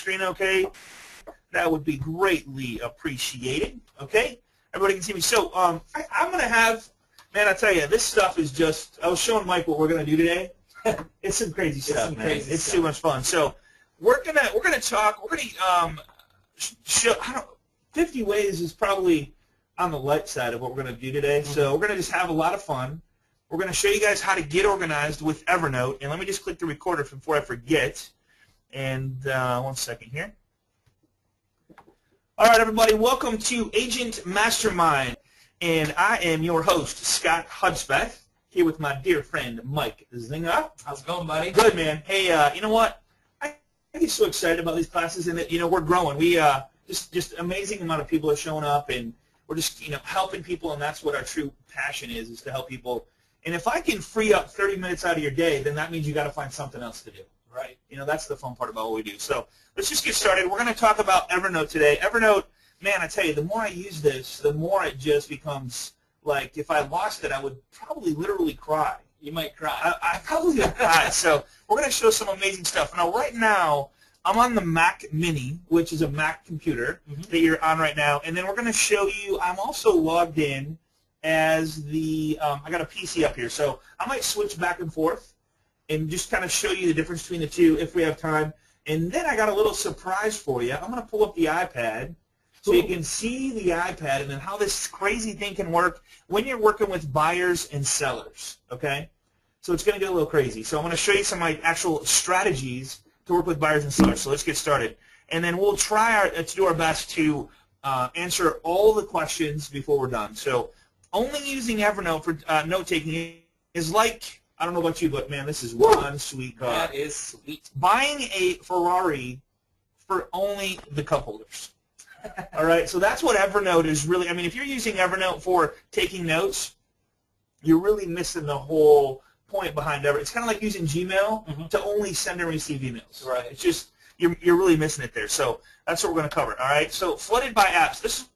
screen okay? That would be greatly appreciated, okay? Everybody can see me. So I'm going to have, man, I tell you, this stuff is just, I was showing Mike what we're going to do today. It's some crazy stuff, man. It's too much fun. So we're gonna talk, we're going to show, 50 ways is probably on the light side of what we're going to do today. So we're going to just have a lot of fun. We're going to show you guys how to get organized with Evernote. And let me just click the recorder before I forget. And 1 second here. All right, everybody, welcome to Agent Mastermind. And I am your host, Scott Hudspeth, here with my dear friend, Mike Zinga. How's it going, buddy? Good, man. Hey, you know what? I get so excited about these classes, and that, we're growing. We just amazing amount of people are showing up, and we're just, helping people, and that's what our true passion is to help people. And if I can free up 30 minutes out of your day, then that means you got to find something else to do. Right. That's the fun part about what we do. So let's just get started. We're going to talk about Evernote today. Evernote, man, I tell you, the more I use this, the more it just becomes like if I lost it, I would probably literally cry. You might cry. I probably would cry. So we're going to show some amazing stuff. Now, right now, I'm on the Mac Mini, which is a Mac computer that you're on right now. And then we're going to show you, I'm also logged in as the, I got a PC up here. So I might switch back and forth and just kind of show you the difference between the two if we have time. And then I got a little surprise for you. I'm going to pull up the iPad so you can see the iPad and then how this crazy thing can work when you're working with buyers and sellers, okay? So it's going to get a little crazy. So I'm going to show you some of my actual strategies to work with buyers and sellers. So let's get started. And then we'll try to do our best to answer all the questions before we're done. So only using Evernote for note-taking is like, I don't know about you, but, man, this is one sweet car. That is sweet. Buying a Ferrari for only the cup holders. All right, so that's what Evernote is really. I mean, if you're using Evernote for taking notes, you're really missing the whole point behind Evernote. It's kind of like using Gmail to only send and receive emails. Right. It's just, you're really missing it there. So that's what we're going to cover, all right? So flooded by apps. This is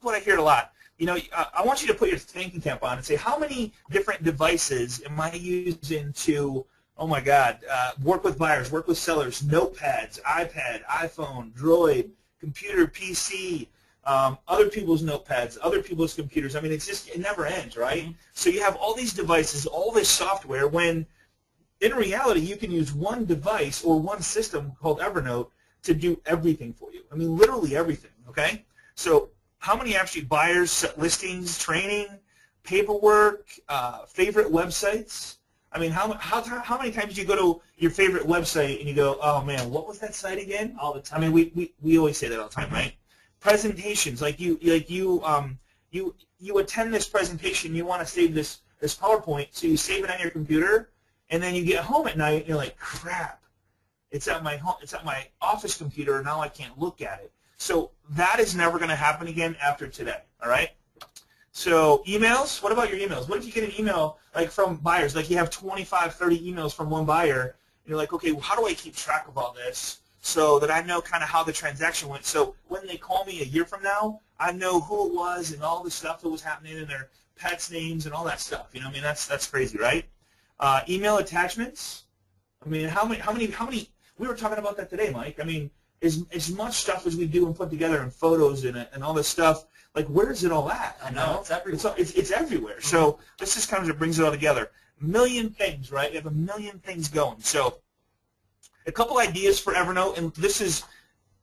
what I hear a lot. I want you to put your thinking cap on and say, how many different devices am I using to, oh my God, work with buyers, work with sellers, notepads, iPad, iPhone, Droid, computer, PC, other people's notepads, other people's computers. I mean, it never ends, right? So you have all these devices, all this software, when in reality you can use one device or one system called Evernote to do everything for you. I mean, literally everything, okay? So how many actually buyers, listings, training, paperwork, favorite websites? I mean, how many times do you go to your favorite website and you go, oh man, what was that site again? All the time. I mean, we always say that all the time, right? Presentations, like you attend this presentation, you want to save this PowerPoint, so you save it on your computer, and then you get home at night and you're like, crap, it's at my home, it's at my office computer, and now I can't look at it. So that is never going to happen again after today, all right? So emails, what about your emails? What if you get an email like from buyers, like you have 25, 30 emails from one buyer, and you're like, okay, well, how do I keep track of all this so that I know kind of how the transaction went? So when they call me a year from now, I know who it was and all the stuff that was happening and their pets' names and all that stuff. I mean, that's crazy, right? Email attachments. I mean, how many? We were talking about that today, Mike. I mean, as much stuff as we do and put together in photos and all this stuff, like, where is it all at? I know, it's everywhere. It's everywhere. So this just kind of brings it all together. A million things, right? You have a million things going. So a couple ideas for Evernote, and this is,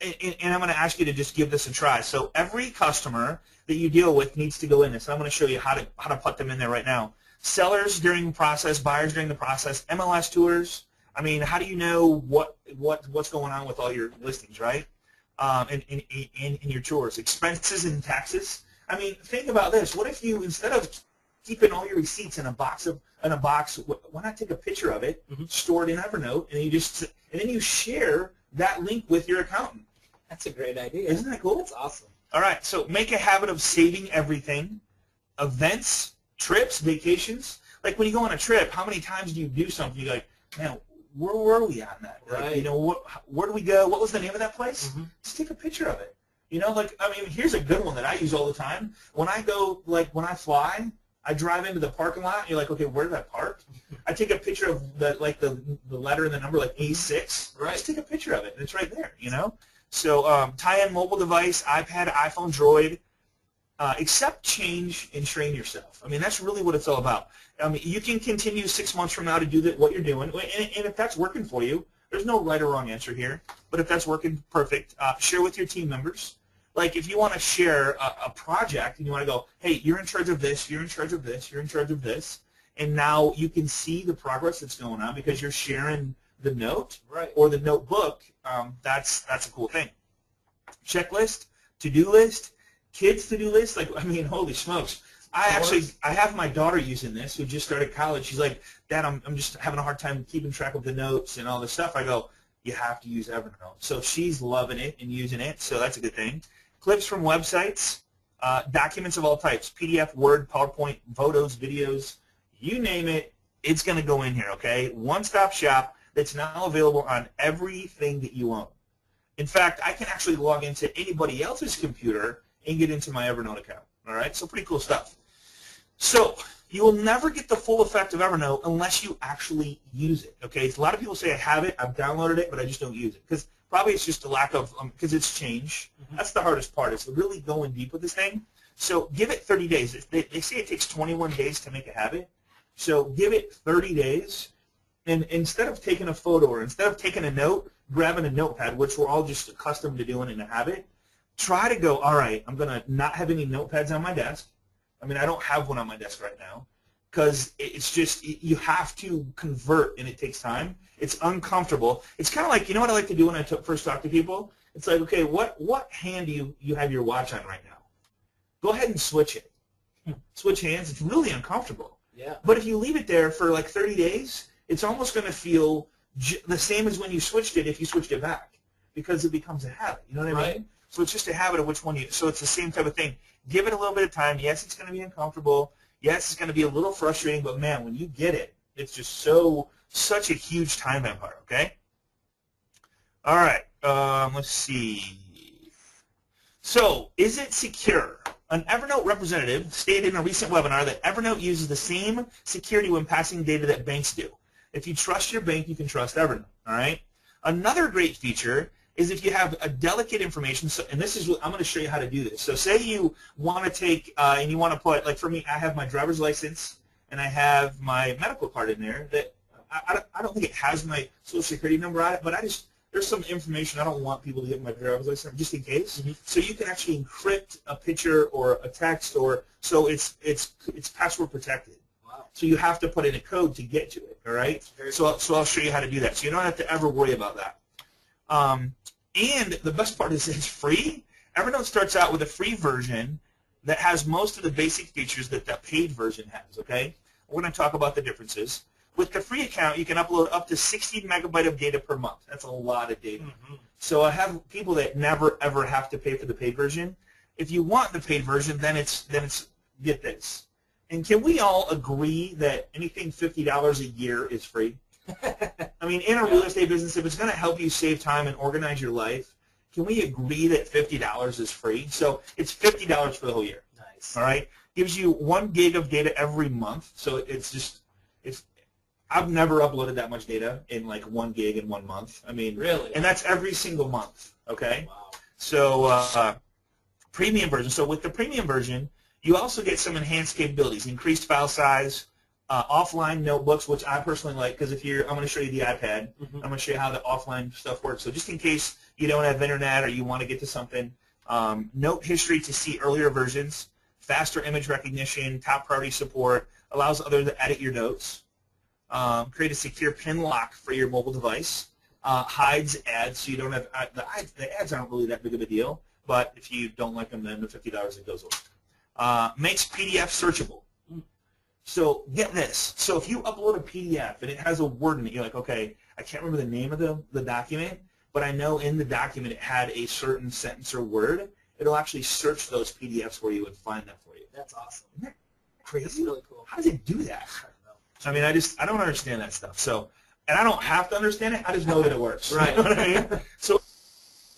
and I'm going to ask you to just give this a try. So every customer that you deal with needs to go in this, and I'm going to show you how to put them in there right now. Sellers during the process, buyers during the process, MLS tours. I mean, how do you know what's going on with all your listings, right? And your tours, expenses and taxes. I mean, think about this. What if you, instead of keeping all your receipts in a box, why not take a picture of it, store it in Evernote, and then you share that link with your accountant? That's a great idea. Isn't that cool? That's awesome. All right, so make a habit of saving everything, events, trips, vacations. Like when you go on a trip, how many times do you do something? You're like, man, where were we on that? Right. Like, where do we go? What was the name of that place? Just take a picture of it. Like, I mean, here's a good one that I use all the time. When I go, like, when I fly, I drive into the parking lot, and you're like, okay, where did I park? I take a picture of the letter and the number, like A6. Right. Just take a picture of it, and it's right there, you know? So tie in mobile device, iPad, iPhone, Droid. Accept change and train yourself. I mean, that's really what it's all about. I mean, you can continue 6 months from now to do what you're doing, and if that's working for you, there's no right or wrong answer here. But if that's working, perfect. Share with your team members. Like if you want to share a project and you want to go, hey, you're in charge of this, you're in charge of this, you're in charge of this, and now you can see the progress that's going on because you're sharing the note or the notebook. That's a cool thing. Checklist, to-do list, kids to-do list. Like, I mean, holy smokes. I have my daughter using this who just started college. She's like, Dad, I'm just having a hard time keeping track of the notes and all this stuff. I go, you have to use Evernote. So she's loving it and using it, so that's a good thing. Clips from websites, documents of all types, PDF, Word, PowerPoint, photos, videos, you name it, it's going to go in here, okay? One-stop shop that's now available on everything that you own. In fact, I can actually log into anybody else's computer and get into my Evernote account, all right? So pretty cool stuff. So you will never get the full effect of Evernote unless you actually use it, okay? So a lot of people say I have it, I've downloaded it, but I just don't use it because probably it's just a lack of, because it's change. That's the hardest part is really going deep with this thing. So give it 30 days. They say it takes 21 days to make a habit. So give it 30 days, and instead of taking a photo or instead of taking a note, grabbing a notepad, which we're all just accustomed to doing in a habit, try to go, all right, I'm going to not have any notepads on my desk. I mean, I don't have one on my desk right now because it's just, you have to convert, and it takes time. It's uncomfortable. It's kind of like, you know what I like to do when I first talk to people? It's like, okay, what hand do you have your watch on right now? Go ahead and switch it. Switch hands. It's really uncomfortable. Yeah. But if you leave it there for like 30 days, it's almost going to feel the same as when you switched it if you switched it back because it becomes a habit. You know what I mean? So it's just a habit of which one so it's the same type of thing. Give it a little bit of time. Yes, it's going to be uncomfortable. Yes, it's going to be a little frustrating, but man, when you get it, it's just such a huge time empire, okay? All right, let's see. So, is it secure? An Evernote representative stated in a recent webinar that Evernote uses the same security when passing data that banks do. If you trust your bank, you can trust Evernote, all right? Another great feature is if you have a delicate information, and this is what I'm going to show you how to do this. So say you want to take, and you want to put, like for me, I have my driver's license, and I have my medical card in there that I don't think it has my social security number on it, but there's some information I don't want people to get my driver's license just in case. So you can actually encrypt a picture or a text, or so it's password protected. Wow. So you have to put in a code to get to it. All right. So I'll show you how to do that. So you don't have to ever worry about that. And the best part is it's free. Evernote starts out with a free version that has most of the basic features that the paid version has. Okay. We're going to talk about the differences. With the free account, you can upload up to 60 megabyte of data per month. That's a lot of data. So I have people that never, ever have to pay for the paid version. If you want the paid version, then it's get this. And can we all agree that anything $50 a year is free? I mean, in a real estate business, if it's going to help you save time and organize your life, can we agree that $50 is free? So it's $50 for the whole year. Nice. All right? Gives you 1 gig of data every month. So I've never uploaded that much data in like 1 gig in 1 month. I mean, really? And that's every single month, okay? Wow. So premium version. So with the premium version, you also get some enhanced capabilities, increased file size, offline notebooks, which I personally like because I'm going to show you the iPad. I'm going to show you how the offline stuff works. So just in case you don't have internet or you want to get to something, note history to see earlier versions, faster image recognition, top priority support, allows others to edit your notes. Create a secure pin lock for your mobile device. Hides ads, so you don't have the ads aren't really that big of a deal, but if you don't like them, then the $50 it goes away. Makes PDF searchable. So get this. So if you upload a PDF and it has a word in it, you're like, okay, I can't remember the name of the document, but I know in the document it had a certain sentence or word. It'll actually search those PDFs for you and find that for you. That's awesome. Isn't that crazy? That's really cool. How does it do that? I mean, I don't understand that stuff. So, and I don't have to understand it. I just know that it works. Right. You know what I mean? So,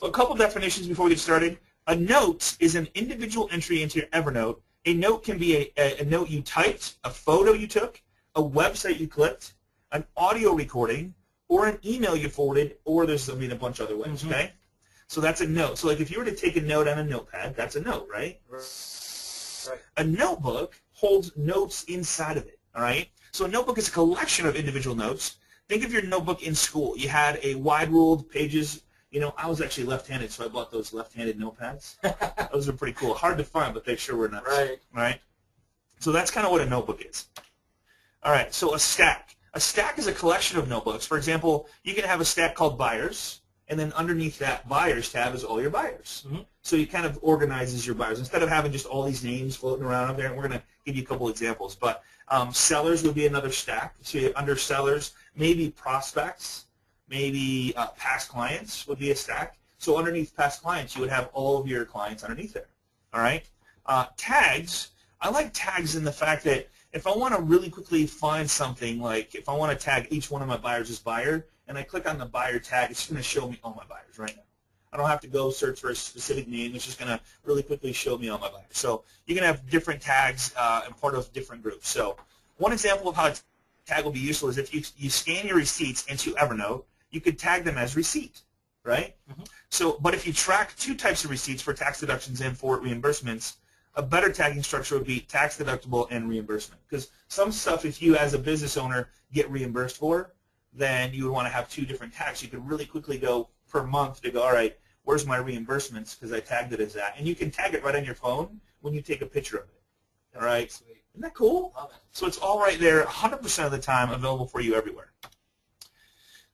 a couple definitions before we get started. A note is an individual entry into your Evernote A note can be a note you typed, a photo you took, a website you clicked, an audio recording, or an email you forwarded, or there's a bunch of other ways, okay? So that's a note. So like if you were to take a note on a notepad, that's a note, right? Right. A notebook holds notes inside of it, all right? So a notebook is a collection of individual notes. Think of your notebook in school. You had a wide-ruled pages. You know, I was actually left-handed, so I bought those left-handed notepads. Those are pretty cool. Hard to find, but they sure were nice. Right. Right? So that's kind of what a notebook is. All right, so a stack. A stack is a collection of notebooks. For example, you can have a stack called buyers, and then underneath that buyers tab is all your buyers. So you kind of organizes your buyers. Instead of having just all these names floating around up there, and we're going to give you a couple examples. But sellers would be another stack. So under sellers, maybe prospects, maybe past clients would be a stack. So underneath past clients, you would have all of your clients underneath there. All right? Tags, I like tags in the fact that if I want to really quickly find something, like if I want to tag each one of my buyers as buyer, and I click on the buyer tag, it's going to show me all my buyers right now. I don't have to go search for a specific name. It's just going to really quickly show me all my buyers. So you can have different tags and part of different groups. So one example of how a tag will be useful is if you scan your receipts into Evernote, you could tag them as receipt, right? So, but if you track two types of receipts for tax deductions and for reimbursements, a better tagging structure would be tax deductible and reimbursement. Because some stuff, if you as a business owner get reimbursed for, then you would want to have two different tags. You could really quickly go per month to go, all right, where's my reimbursements because I tagged it as that. And you can tag it right on your phone when you take a picture of it. All right? Sweet. Isn't that cool? Love it. So it's all right there 100% of the time, available for you everywhere.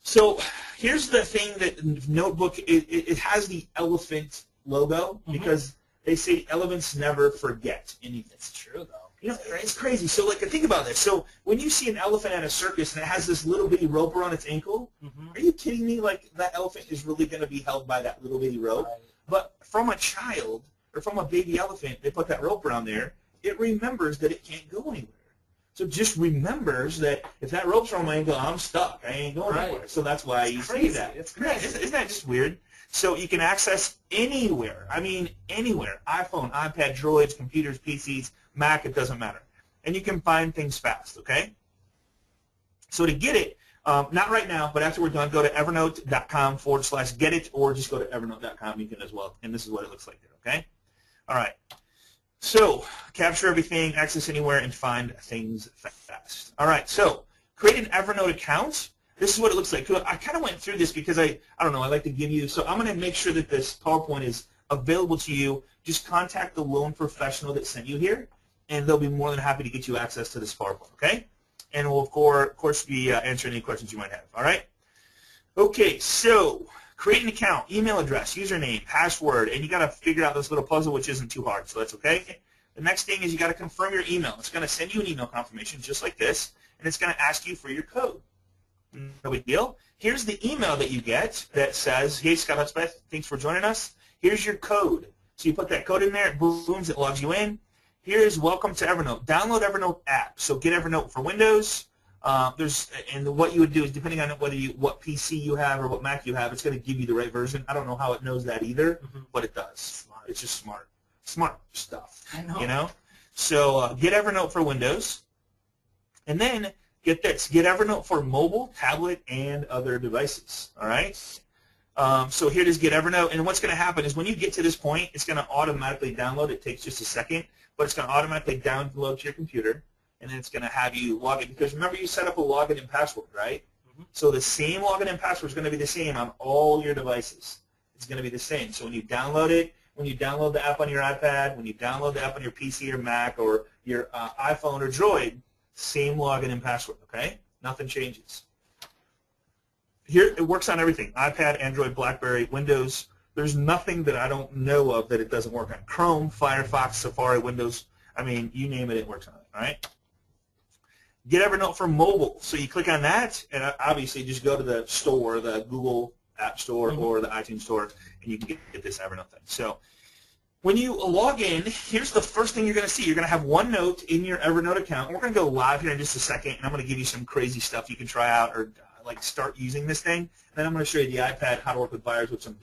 So here's the thing that Notebook, it has the elephant logo because they say elephants never forget anything. It's true, though. You know, it's crazy. So, like, think about this. So, when you see an elephant at a circus and it has this little bitty rope around its ankle, are you kidding me? Like, that elephant is really going to be held by that little bitty rope? Right. But from a child or from a baby elephant, they put that rope around there. It remembers that it can't go anywhere. So, it just remembers that if that rope's around my ankle, I'm stuck. I ain't going anywhere. So that's why you see that. It's crazy. Isn't that just weird? So you can access anywhere. I mean, anywhere. iPhone, iPad, Droids, computers, PCs, Mac, it doesn't matter. And you can find things fast, okay? So to get it, not right now, but after we're done, go to evernote.com/get-it, or just go to evernote.com. You can as well. And this is what it looks like there, okay? All right. So capture everything, access anywhere, and find things fast. All right. So create an Evernote account. This is what it looks like. I kind of went through this because I don't know, I like to give you, so I'm going to make sure that this PowerPoint is available to you. Just contact the loan professional that sent you here, and they'll be more than happy to get you access to this PowerPoint, okay? And we'll, of course, be answering any questions you might have, all right? Okay, so create an account, email address, username, password, and you got to figure out this little puzzle, which isn't too hard, so that's okay. The next thing is you got to confirm your email. It's going to send you an email confirmation just like this, and it's going to ask you for your code. No big deal. Here's the email that you get that says, hey, Scott Hudspeth, thanks for joining us. Here's your code. So you put that code in there, it booms, it logs you in. Here's welcome to Evernote. Download Evernote app. So get Evernote for Windows. And what you would do is, depending on what PC you have or what Mac you have, it's going to give you the right version. I don't know how it knows that either, but it does. Smart. It's just smart. Smart stuff. I know. You know? So get Evernote for Windows. And then get this, get Evernote for mobile, tablet, and other devices, all right? So here it is, get Evernote, and what's going to happen is when you get to this point, it's going to automatically download. It takes just a second, but it's going to automatically download to your computer, and then it's going to have you log in, because remember you set up a login and password, right? So the same login and password is going to be the same on all your devices. It's going to be the same. So when you download it, when you download the app on your iPad, when you download the app on your PC or Mac or your iPhone or Droid, same login and password, okay? Nothing changes. Here, it works on everything. iPad, Android, BlackBerry, Windows. There's nothing that I don't know of that it doesn't work on. Chrome, Firefox, Safari, Windows. I mean, you name it, it works on it, all right? Get Evernote for mobile. So you click on that, and obviously just go to the store, the Google App Store or the iTunes Store, and you can get this Evernote thing. So when you log in, here's the first thing you're going to see. You're going to have one note in your Evernote account. We're going to go live here in just a second, and I'm going to give you some crazy stuff you can try out or like start using this thing. And then I'm going to show you the iPad, how to work with buyers, which I'm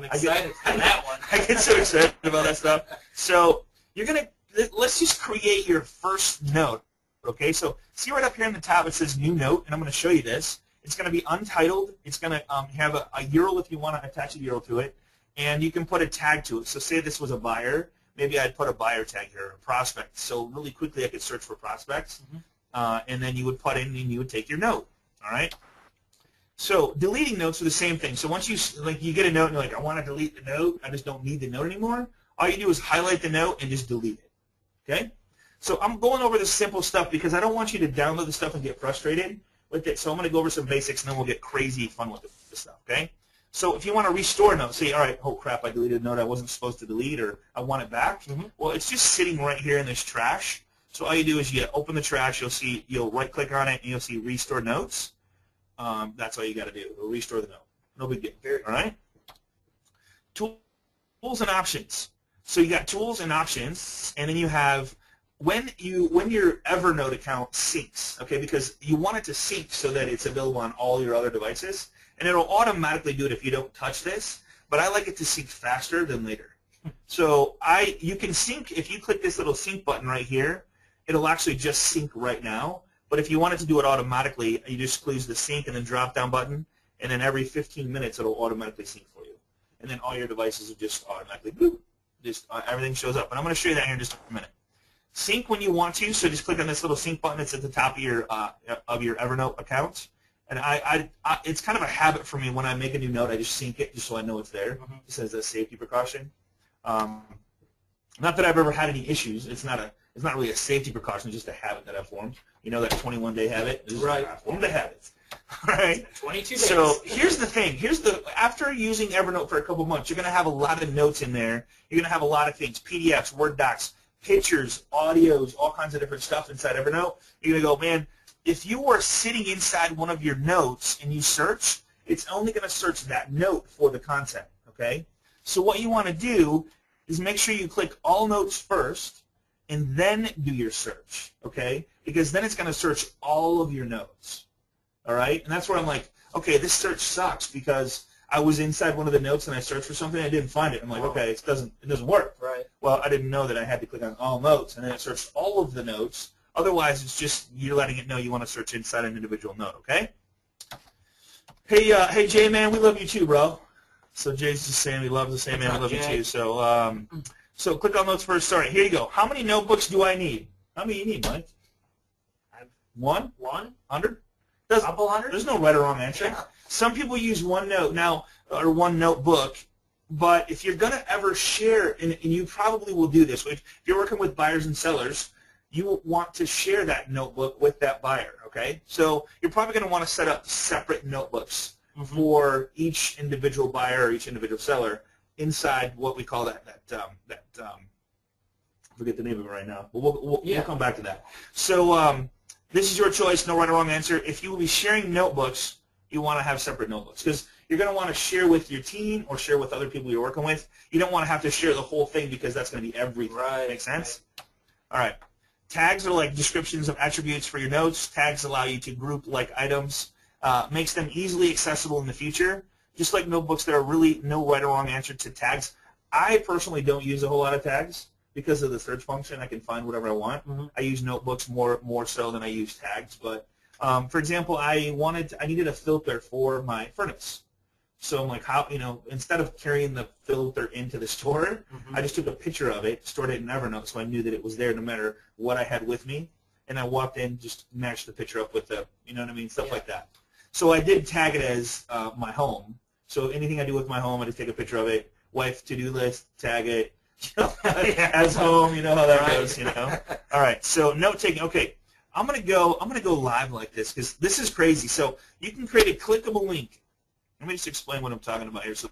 excited for that one. I get so excited about that stuff. So you're going to, let's just create your first note. Okay, so see right up here in the top it says new note, and I'm going to show you this. It's going to be untitled. It's going to have a URL if you want to attach a URL to it, and you can put a tag to it. So say this was a buyer. Maybe I'd put a buyer tag here, a prospect. So really quickly I could search for prospects, and then you would put in and you would take your note. All right. So deleting notes are the same thing. So once you get a note and you're like, I want to delete the note. I just don't need the note anymore. All you do is highlight the note and just delete it. Okay. So I'm going over the simple stuff because I don't want you to download the stuff and get frustrated with it. So I'm going to go over some basics and then we'll get crazy fun with the stuff. Okay. So if you want to restore a note, say, all right, oh crap, I deleted a note I wasn't supposed to delete, or I want it back. Well, it's just sitting right here in this trash. So all you do is you open the trash. You'll right-click on it and you'll see Restore Notes. That's all you got to do. It'll restore the note. No big deal. All right. Tools and options. So you got tools and options, and then you have when your Evernote account syncs. Okay, because you want it to sync so that it's available on all your other devices. And it'll automatically do it if you don't touch this, but I like it to sync faster than later. So you can sync, if you click this little sync button right here, it'll actually just sync right now. But if you want it to do it automatically, you just squeeze the sync and then drop down button, and then every 15 minutes it'll automatically sync for you. And then all your devices will just automatically, boop, everything shows up. And I'm going to show you that here in just a minute. Sync when you want to, so just click on this little sync button that's at the top of your Evernote account. And it's kind of a habit for me when I make a new note, I just sync it just so I know it's there, just as a safety precaution. Not that I've ever had any issues. It's not really a safety precaution, it's just a habit that I've formed. You know that 21-day habit? Right. I formed a habit. All right. 22 days. So here's the thing. After using Evernote for a couple months, you're going to have a lot of notes in there. You're going to have a lot of things, PDFs, Word docs, pictures, audios, all kinds of different stuff inside Evernote. You're going to go, man, if you were sitting inside one of your notes and you search, it's only going to search that note for the content, okay? So what you want to do is make sure you click all notes first and then do your search, okay? Because then it's going to search all of your notes, all right? And that's where I'm like, okay, this search sucks because I was inside one of the notes and I searched for something and I didn't find it. I'm like, okay, it doesn't work. Right. Well, I didn't know that I had to click on all notes, and then it searched all of the notes. Otherwise, it's just you're letting it know you want to search inside an individual note, okay? Hey, Jay, man, we love you too, bro. So Jay's just saying we love the same, man, we love you too. So click on notes first. Sorry, here you go. How many notebooks do I need? How many you need, Mike? One? 100? Couple hundred? There's no right or wrong answer. Yeah. Some people use one note now, or one notebook. But if you're going to ever share, and you probably will do this, if you're working with buyers and sellers, you want to share that notebook with that buyer, okay? So you're probably going to want to set up separate notebooks for each individual buyer or each individual seller inside what we call I forget the name of it right now, but we'll come back to that. So this is your choice, no right or wrong answer. If you will be sharing notebooks, you want to have separate notebooks because you're going to want to share with your team or share with other people you're working with. You don't want to have to share the whole thing because that's going to be everything. Right. Make sense? All right. Tags are like descriptions of attributes for your notes. Tags allow you to group like items. Makes them easily accessible in the future. Just like notebooks, there are really no right or wrong answer to tags. I personally don't use a whole lot of tags because of the search function. I can find whatever I want. I use notebooks more so than I use tags. But for example, I needed a filter for my furnace. So I'm like, instead of carrying the filter into the store, I just took a picture of it, stored it in Evernote, so I knew that it was there no matter what I had with me. And I walked in, just matched the picture up with stuff like that. So I did tag it as my home. So anything I do with my home, I just take a picture of it. Wife to-do list, tag it. As home, you know how that goes. All right. So note taking. Okay, I'm gonna go live like this because this is crazy. So you can create a clickable link. Let me just explain what I'm talking about here so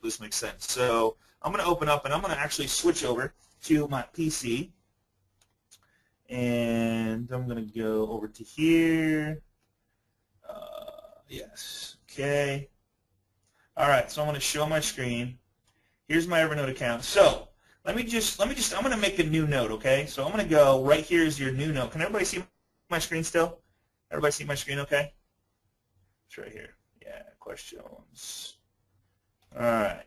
this makes sense. So I'm going to open up, and I'm going to actually switch over to my PC. And I'm going to go over to here. Yes. Okay. All right. So I'm going to show my screen. Here's my Evernote account. So I'm going to make a new note, okay? So I'm going to go right here is your new note. Can everybody see my screen still? Everybody see my screen okay? It's right here. Yeah, questions. All right.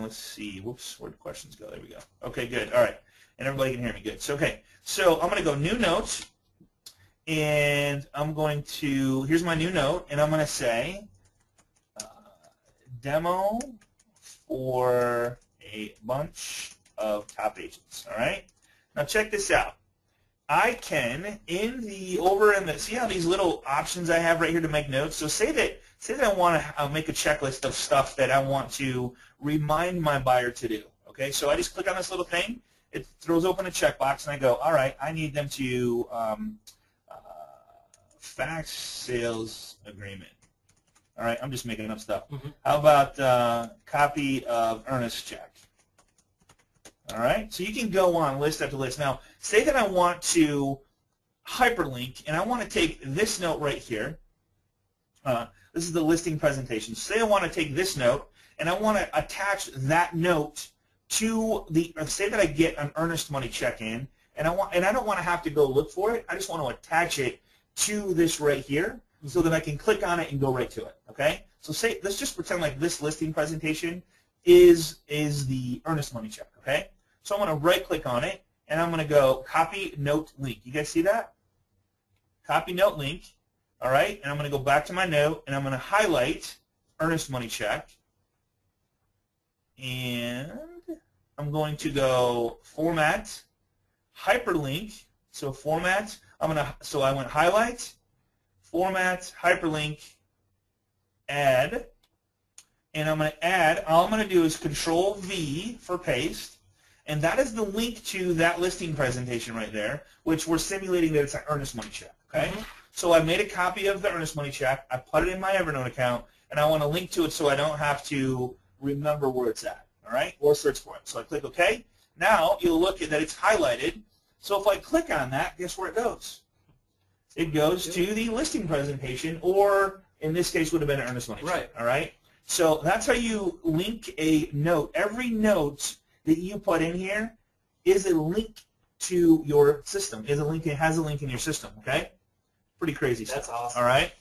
let's see. Whoops, where'd the questions go? There we go. Okay, good. All right. And everybody can hear me good. So, okay. So I'm going to go new note. And I'm going to, here's my new note. And I'm going to say demo for a bunch of top agents. All right. Now check this out. I can see how these little options I have right here to make notes. So say that I want to make a checklist of stuff that I want to remind my buyer to do. Okay. So I just click on this little thing. It throws open a checkbox, and I go, all right, I need them to fax sales agreement. All right, I'm just making up stuff. How about copy of earnest check? All right, so you can go on list after list. Now, say that I want to hyperlink, and I want to take this note right here. This is the listing presentation. Say I want to take this note, and I want to attach that note to say that I get an earnest money check in, and I don't want to have to go look for it. I just want to attach it to this right here, so that I can click on it and go right to it. Okay. So let's just pretend like this listing presentation is the earnest money check. Okay. So I'm going to right click on it, and I'm going to go copy note link. You guys see that? Copy note link. All right. And I'm going to go back to my note, and I'm going to highlight earnest money check, and I'm going to go format, hyperlink. So format. So I went highlight, format, hyperlink, add, and I'm going to add. All I'm going to do is Control V for paste, and that is the link to that listing presentation right there, which we're simulating that it's an earnest money check. Okay. So I made a copy of the earnest money check. I put it in my Evernote account, and I want to link to it so I don't have to remember where it's at. All right, or search for it. So I click OK. Now you'll look at that it's highlighted. So if I click on that, guess where it goes? It goes to the listing presentation, or in this case would have been an earnest money check. Right. All right. So that's how you link a note. Every note that you put in here is a link to your system. It has a link in your system. Okay. Pretty crazy stuff. That's awesome. All right.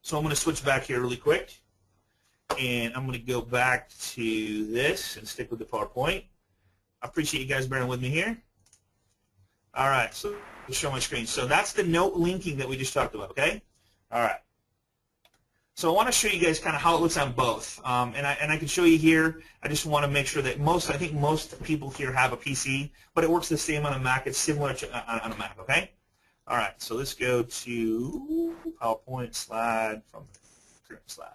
So I'm going to switch back here really quick, and I'm going to go back to this and stick with the PowerPoint. I appreciate you guys bearing with me here. All right, so I'll show my screen. So that's the note linking that we just talked about, okay? All right. So I want to show you guys kind of how it looks on both. And I can show you here. I just want to make sure that I think most people here have a PC, but it works the same on a Mac. It's similar to on a Mac, okay? All right, so let's go to PowerPoint slide from the current slide.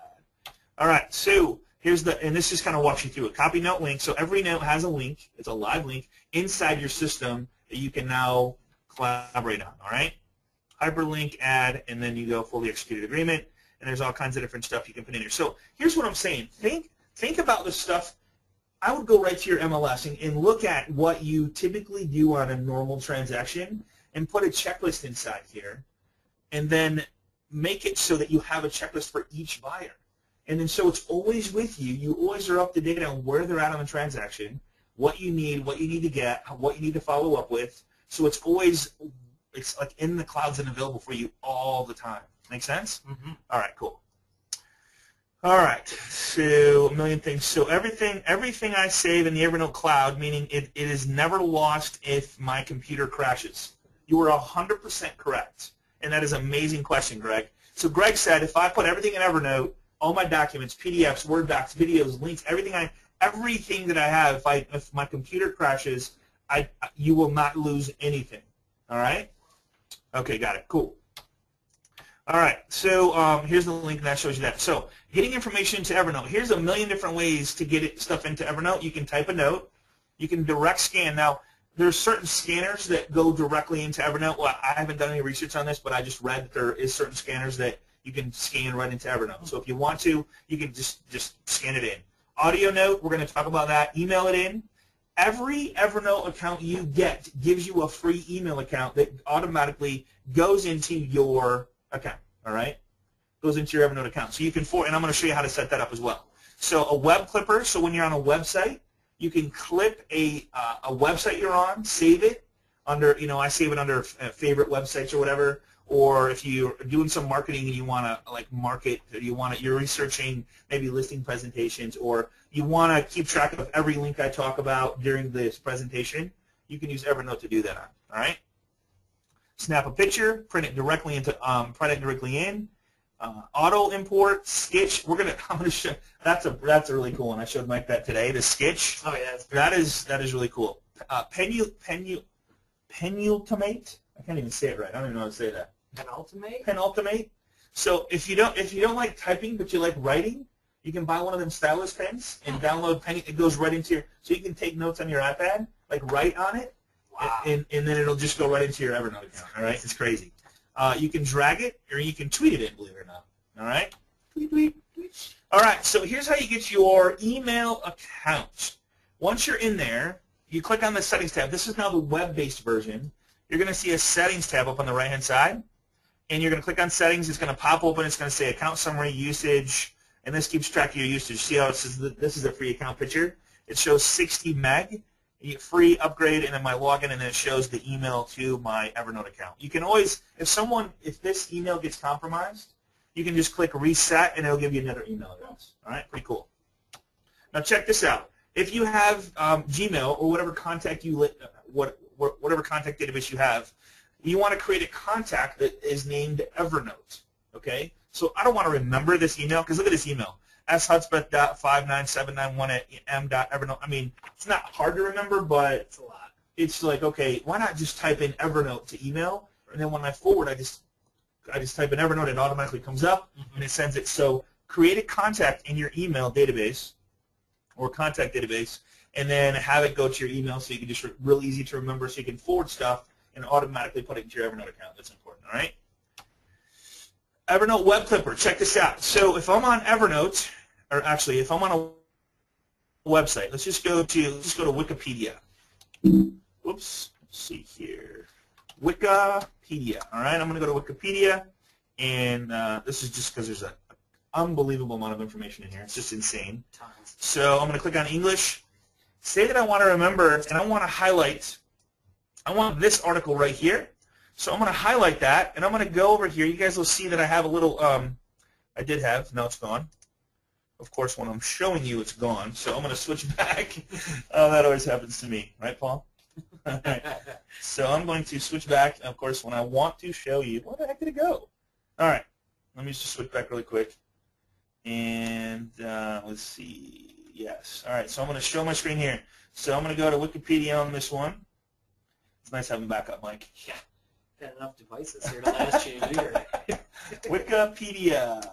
All right, so and this just kind of walks you through it. Copy note link. So every note has a link. It's a live link inside your system that you can now collaborate on, all right? Hyperlink, add, and then you go fully executed agreement, and there's all kinds of different stuff you can put in here. So here's what I'm saying. Think about this stuff. I would go right to your MLS and look at what you typically do on a normal transaction and put a checklist inside here, and then make it so that you have a checklist for each buyer. And then so it's always with you. You always are up to date on where they're at on the transaction, what you need to get, what you need to follow up with. So it's like in the clouds and available for you all the time. Make sense? All right, cool. All right, so a million things. So everything I save in the Evernote cloud, meaning it is never lost if my computer crashes. You are 100% correct, and that is an amazing question, Greg. So Greg said if I put everything in Evernote, all my documents, PDFs, Word docs, videos, links, everything that I have, if my computer crashes, you will not lose anything. All right? Okay, got it. Cool. All right, so here's the link that shows you that. So getting information into Evernote. Here's a million different ways to get stuff into Evernote. You can type a note. You can direct scan. Now, there's certain scanners that go directly into Evernote. Well, I haven't done any research on this, but I just read that there is certain scanners that you can scan right into Evernote. So if you want to, you can just scan it in. Audio note, we're going to talk about that. Email it in. Every Evernote account you get gives you a free email account that automatically goes into your account, all right? Goes into your Evernote account. So you can, and I'm going to show you how to set that up as well. So a web clipper, so when you're on a website, you can clip a website you're on, save it under, I save it under favorite websites or whatever, or if you're doing some marketing and you want to like market, you're researching maybe listing presentations, or you want to keep track of every link I talk about during this presentation, you can use Evernote to do that on. All right. Snap a picture, print it directly in. Auto import, Sketch. I'm gonna show. That's a really cool one. I showed Mike that today. The Sketch. Oh yeah. That is really cool. Penultimate. I can't even say it right. I don't even know how to say that. Penultimate. So if you don't like typing but you like writing, you can buy one of them stylus pens and download Penny. It goes right into so you can take notes on your iPad, like write on it. Wow. And then it'll just go right into your Evernote account. All right, it's crazy. You can drag it or you can tweet it in, believe it or not. All right. Tweet. All right. So here's how you get your email account. Once you're in there, you click on the settings tab. This is now the web-based version. You're going to see a settings tab up on the right-hand side, and you're going to click on settings. It's going to pop open. It's going to say account summary, usage, and this keeps track of your usage. See how it says this is a free account picture? It shows 60 meg. You get free upgrade, and then my login, and then it shows the email to my Evernote account. You can always, if this email gets compromised, you can just click reset, and it'll give you another email address. All right, pretty cool. Now check this out. If you have Gmail or whatever contact whatever contact database you have, you want to create a contact that is named Evernote. Okay, so I don't want to remember this email because look at this email. shudspeth.59791@m.evernote. I mean, it's not hard to remember, but It's a lot. it's like, okay, why not just type in Evernote to email, and then when I forward, I just type in Evernote, it automatically comes up, and it sends it. So create a contact in your email database or contact database, and then have it go to your email so you can just real easy to remember, so you can forward stuff and automatically put it into your Evernote account. That's important, all right? Evernote Web Clipper, check this out. So if I'm on Evernote, or actually if I'm on a website, let's go to Wikipedia. Whoops, let's see here. Wikipedia, all right? I'm going to go to Wikipedia, and this is just because there's an unbelievable amount of information in here. It's just insane. Tons. So I'm going to click on English. Say that I want to remember, and I want to highlight, I want this article right here. So I'm going to highlight that, and I'm going to go over here. You guys will see that I have a little, I did have, now it's gone. Of course, when I'm showing you, it's gone. So I'm going to switch back. Oh, that always happens to me. Right, Paul? All right. So I'm going to switch back. Of course, when I want to show you, where the heck did it go? All right. Let me just switch back really quick. And let's see. Yes. All right. So I'm going to show my screen here. So I'm going to go to Wikipedia on this one. It's nice having backup, Mike. Yeah. Got enough devices here to last you a year. Wikipedia.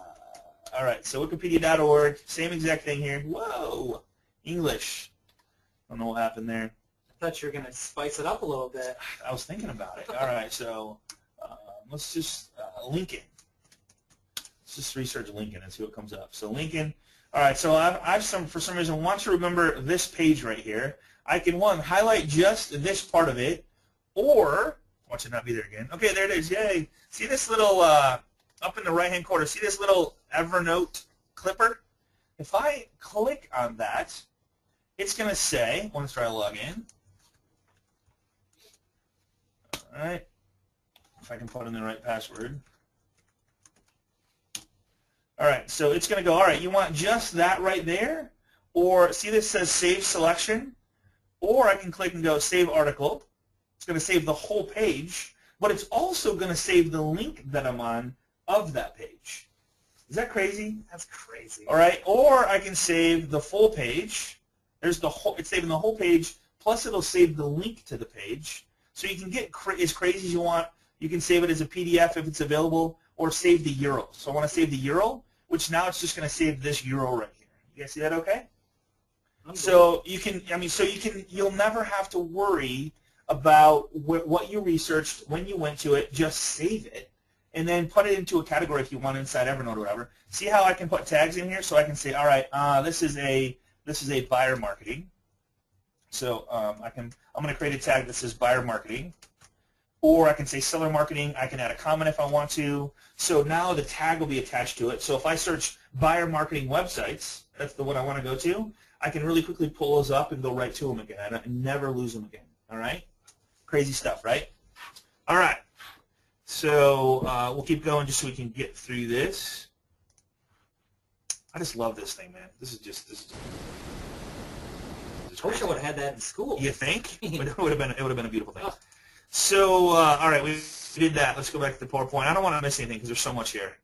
All right. So Wikipedia.org. Same exact thing here. Whoa. English. I don't know what happened there. I thought you were going to spice it up a little bit. I was thinking about it. All right. So let's just Lincoln. Let's just research Lincoln and see what comes up. So Lincoln. All right. So I've for some reason want to remember this page right here. I can highlight just this part of it, or watch it not be there again. Okay, there it is. Yay! See this little up in the right-hand corner? See this little Evernote clipper? If I click on that, it's going to say, let's try to log in. All right. If I can put in the right password. All right, so it's going to go, all right, you want just that right there? Or see this says Save Selection? Or I can click and go Save Article. It's going to save the whole page, but it's also going to save the link that I'm on of that page. Is that crazy? That's crazy. All right, or I can save the full page. There's the whole. It's saving the whole page, plus it'll save the link to the page. So you can get as crazy as you want. You can save it as a PDF if it's available, or save the URL. So I want to save the URL, which now it's just going to save this URL right here. You guys see that? Okay. So you can. You'll never have to worry about what you researched when you went to it. Just save it, and then put it into a category if you want inside Evernote or whatever. See how I can put tags in here? So I can say, all right, this is a buyer marketing. So I'm going to create a tag that says buyer marketing, or I can say seller marketing. I can add a comment if I want to. So now the tag will be attached to it. So if I search buyer marketing websites, that's the one I want to go to. I can really quickly pull those up and go right to them again. I never lose them again. All right? Crazy stuff, right? All right. So we'll keep going just so we can get through this. I just love this thing, man. This is I wish I would have had that in school. You think? It would have been a beautiful thing. So, all right, we did that. Let's go back to the PowerPoint. I don't want to miss anything because there's so much here.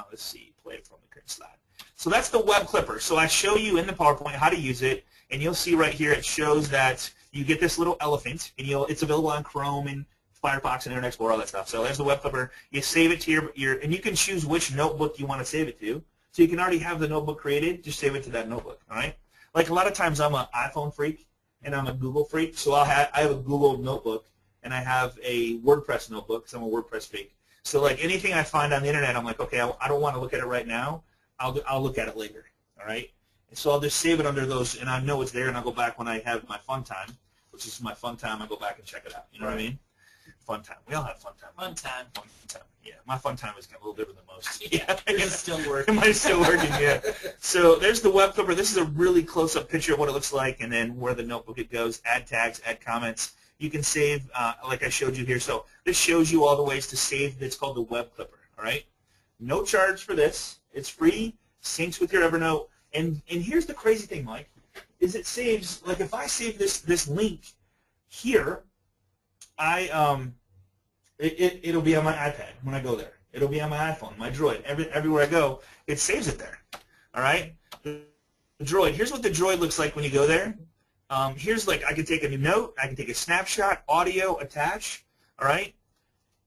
Let's see, play from the current slide. So that's the web clipper. So I show you in the PowerPoint how to use it, and you'll see right here it shows that you get this little elephant, and it's available on Chrome and Firefox and Internet Explorer, all that stuff. So there's the web clipper. You save it to your and you can choose which notebook you want to save it to. So you can already have the notebook created. Just save it to that notebook. All right. Like a lot of times I'm an iPhone freak and I'm a Google freak, so I have a Google notebook and I have a WordPress notebook because I'm a WordPress freak. So like anything I find on the internet, I'm like, okay, I don't want to look at it right now. I'll look at it later. All right. And so I'll just save it under those, and I know it's there, and I'll go back when I have my fun time, which is my fun time. I go back and check it out. You know what I mean? Fun time. We all have fun time. Fun time. Fun time. Yeah, my fun time is a little different than most. Yeah, it's still working. Mine's still working, yeah. So there's the web clipper. This is a really close-up picture of what it looks like, and then where the notebook it goes. Add tags, add comments. You can save, like I showed you here. So this shows you all the ways to save. It's called the web clipper. All right. No charge for this. It's free. Syncs with your Evernote. And here's the crazy thing, Mike, is it saves. Like if I save this link here, it'll be on my iPad when I go there. It'll be on my iPhone, my Droid. Everywhere I go, it saves it there. All right? The Droid. Here's what the Droid looks like when you go there. Here's like I can take a new note. I can take a snapshot, audio, attach. All right?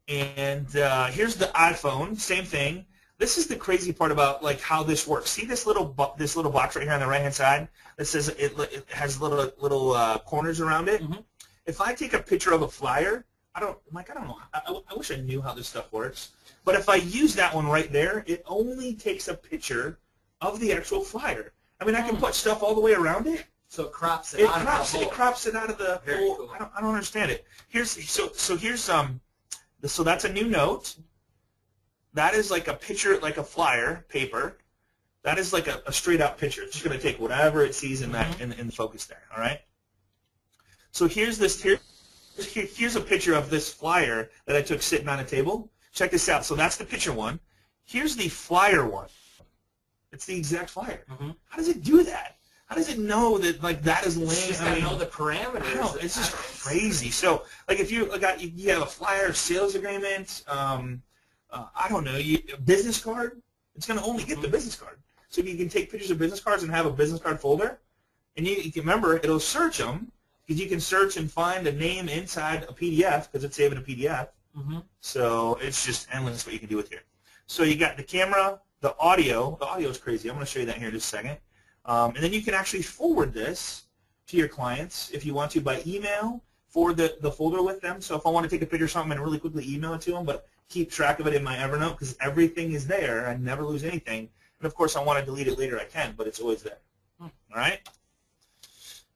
And here's the iPhone. Same thing. This is the crazy part about like how this works. See this little box right here on the right-hand side that says it has little corners around it. Mm-hmm. If I take a picture of a flyer, I don't know. I wish I knew how this stuff works. But if I use that one right there, it only takes a picture of the actual flyer. I mean, I can put stuff all the way around it. So it crops it. It crops it out of the Very whole. cool. I don't understand it. Here's so that's a new note. That is like a picture, like a flyer paper. That is like a straight out picture. It's just going to take whatever it sees in that in the focus there. All right. So here's a picture of this flyer that I took sitting on a table. Check this out. So that's the picture one. Here's the flyer one. It's the exact flyer. Mm-hmm. How does it do that? How does it know that like that is laying? Just gotta know the parameters. I don't know. It's just crazy. So like if you have a flyer, sales agreement, I don't know, a business card, it's going to only get the business card. So you can take pictures of business cards and have a business card folder, and you can remember it'll search them because you can search and find a name inside a PDF because it's saved in a PDF. Mm-hmm. So it's just endless what you can do with here. So you got the camera, the audio. The audio is crazy. I'm going to show you that here in just a second. And then you can actually forward this to your clients if you want to by email. Forward the folder with them. So if I want to take a picture of something and really quickly email it to them, but keep track of it in my Evernote because everything is there. I never lose anything. And of course, I want to delete it later. I can, but it's always there. All right.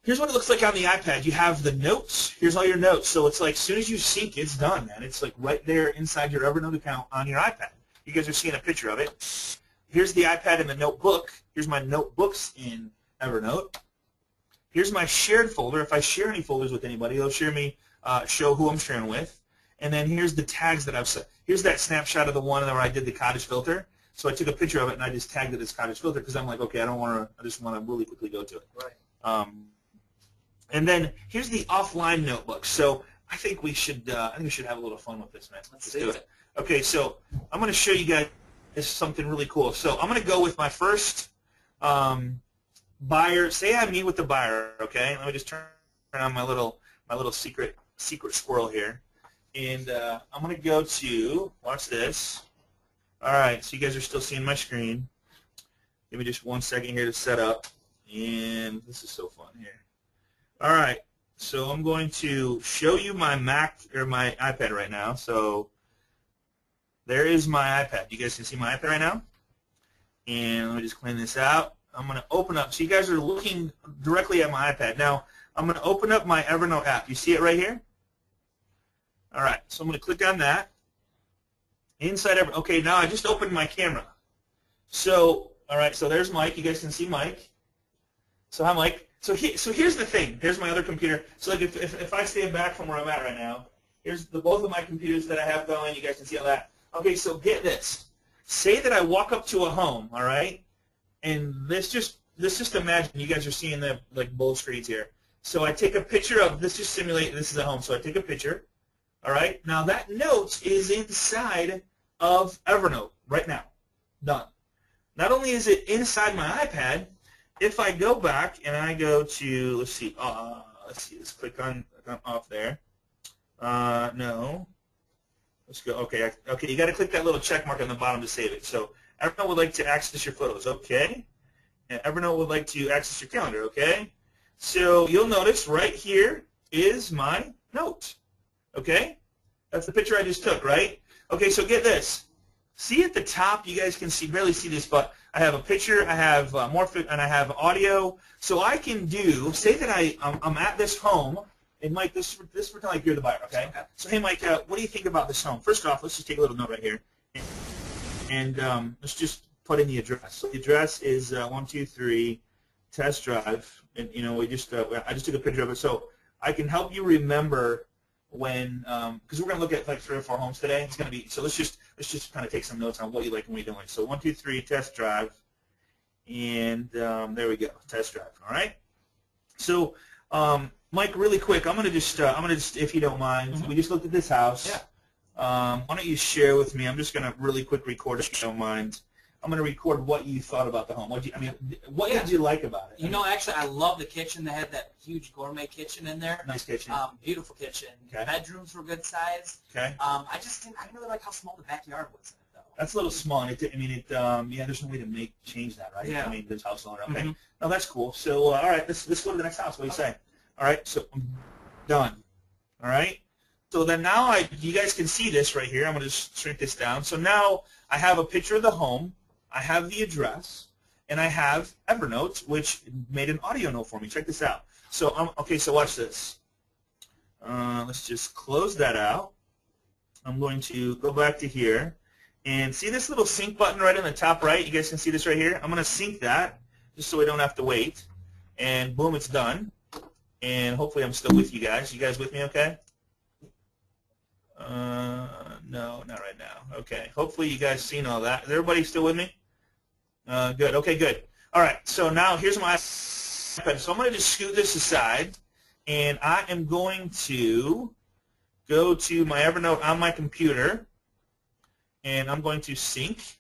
Here's what it looks like on the iPad. You have the notes. Here's all your notes. So it's like as soon as you sync, it's done, man. It's like right there inside your Evernote account on your iPad. You guys are seeing a picture of it. Here's the iPad and the notebook. Here's my notebooks in Evernote. Here's my shared folder. If I share any folders with anybody, it'll show who I'm sharing with. And then here's the tags that I've set. Here's that snapshot of the one where I did the cottage filter. So I took a picture of it and I just tagged it as cottage filter because I'm like, okay, I just want to really quickly go to it. Right. And then here's the offline notebook. So I think we should have a little fun with this, man. Let's do it. Okay, so I'm going to show you guys something really cool. So I'm going to go with my first buyer. Say I meet with the buyer. Okay, let me just turn on my little secret squirrel here. And I'm going to go to, watch this. All right, so you guys are still seeing my screen. Give me just 1 second here to set up. And this is so fun here. All right, so I'm going to show you my Mac or my iPad right now. So there is my iPad. You guys can see my iPad right now. And let me just clean this out. I'm going to open up. So you guys are looking directly at my iPad. Now, I'm going to open up my Evernote app. You see it right here? All right, so I'm going to click on that. Inside Evernote. Okay, now I just opened my camera. So, all right, so there's Mike. You guys can see Mike. So hi, Mike. So here's the thing. Here's my other computer. So like if I stand back from where I'm at right now, here's both of my computers that I have going. You guys can see all that. Okay, so get this. Say that I walk up to a home, all right, And let's just imagine you guys are seeing the like both screens here. So I take a picture of this. Just simulate this is a home. So I take a picture. All right. Now that note is inside of Evernote right now. Done. Not only is it inside my iPad, if I go back and I go to let's click on off there. No. Let's go. Okay. Okay. You got to click that little check mark on the bottom to save it. So Evernote would like to access your photos. Okay. And Evernote would like to access your calendar. Okay. So you'll notice right here is my note. Okay. That's the picture I just took, right? Okay. So get this. See at the top, you guys can barely see this, but I have a picture, I have and I have audio. So I can say that I'm at this home, and Mike, this pretend like you're the buyer, okay? So hey, Mike, what do you think about this home? First off, let's just take a little note right here, and let's just put in the address. So the address is 123 Test Drive, and you know I just took a picture of it, so I can help you remember when, because we're going to look at like 3 or 4 homes today. It's going to be, so let's just kind of take some notes on what you like and what you don't like. So 123 Test Drive, and there we go, Test Drive. All right. So Mike, really quick, I'm gonna just if you don't mind, we just looked at this house. Yeah. Why don't you share with me? I'm just gonna really quick record if you don't mind. I'm going to record what you thought about the home. What did you like about it? You know, actually, I love the kitchen. They had that huge gourmet kitchen in there. Nice kitchen. Beautiful kitchen. Okay. Bedrooms were good size. Okay. I didn't really like how small the backyard was in it, though. That's a little small. And yeah, there's no way to change that, right? Yeah. I mean, this house owner. Okay. No, that's cool. So, all right, let's go to the next house. What do you say? All right, so I'm done. All right. So then now you guys can see this right here. I'm going to just shrink this down. So now I have a picture of the home. I have the address, and I have Evernote, which made an audio note for me. Check this out. So okay, so watch this. Let's just close that out. I'm going to go back to here, and see this little sync button right in the top right? You guys can see this right here? I'm going to sync that just so we don't have to wait. And boom, it's done. And hopefully I'm still with you guys. You guys with me okay? No, not right now. Okay. Hopefully you guys seen all that. Is everybody still with me? Good. Okay, good. All right. So now here's my iPad. So I'm going to just scoot this aside, and I am going to go to my Evernote on my computer, and I'm going to sync.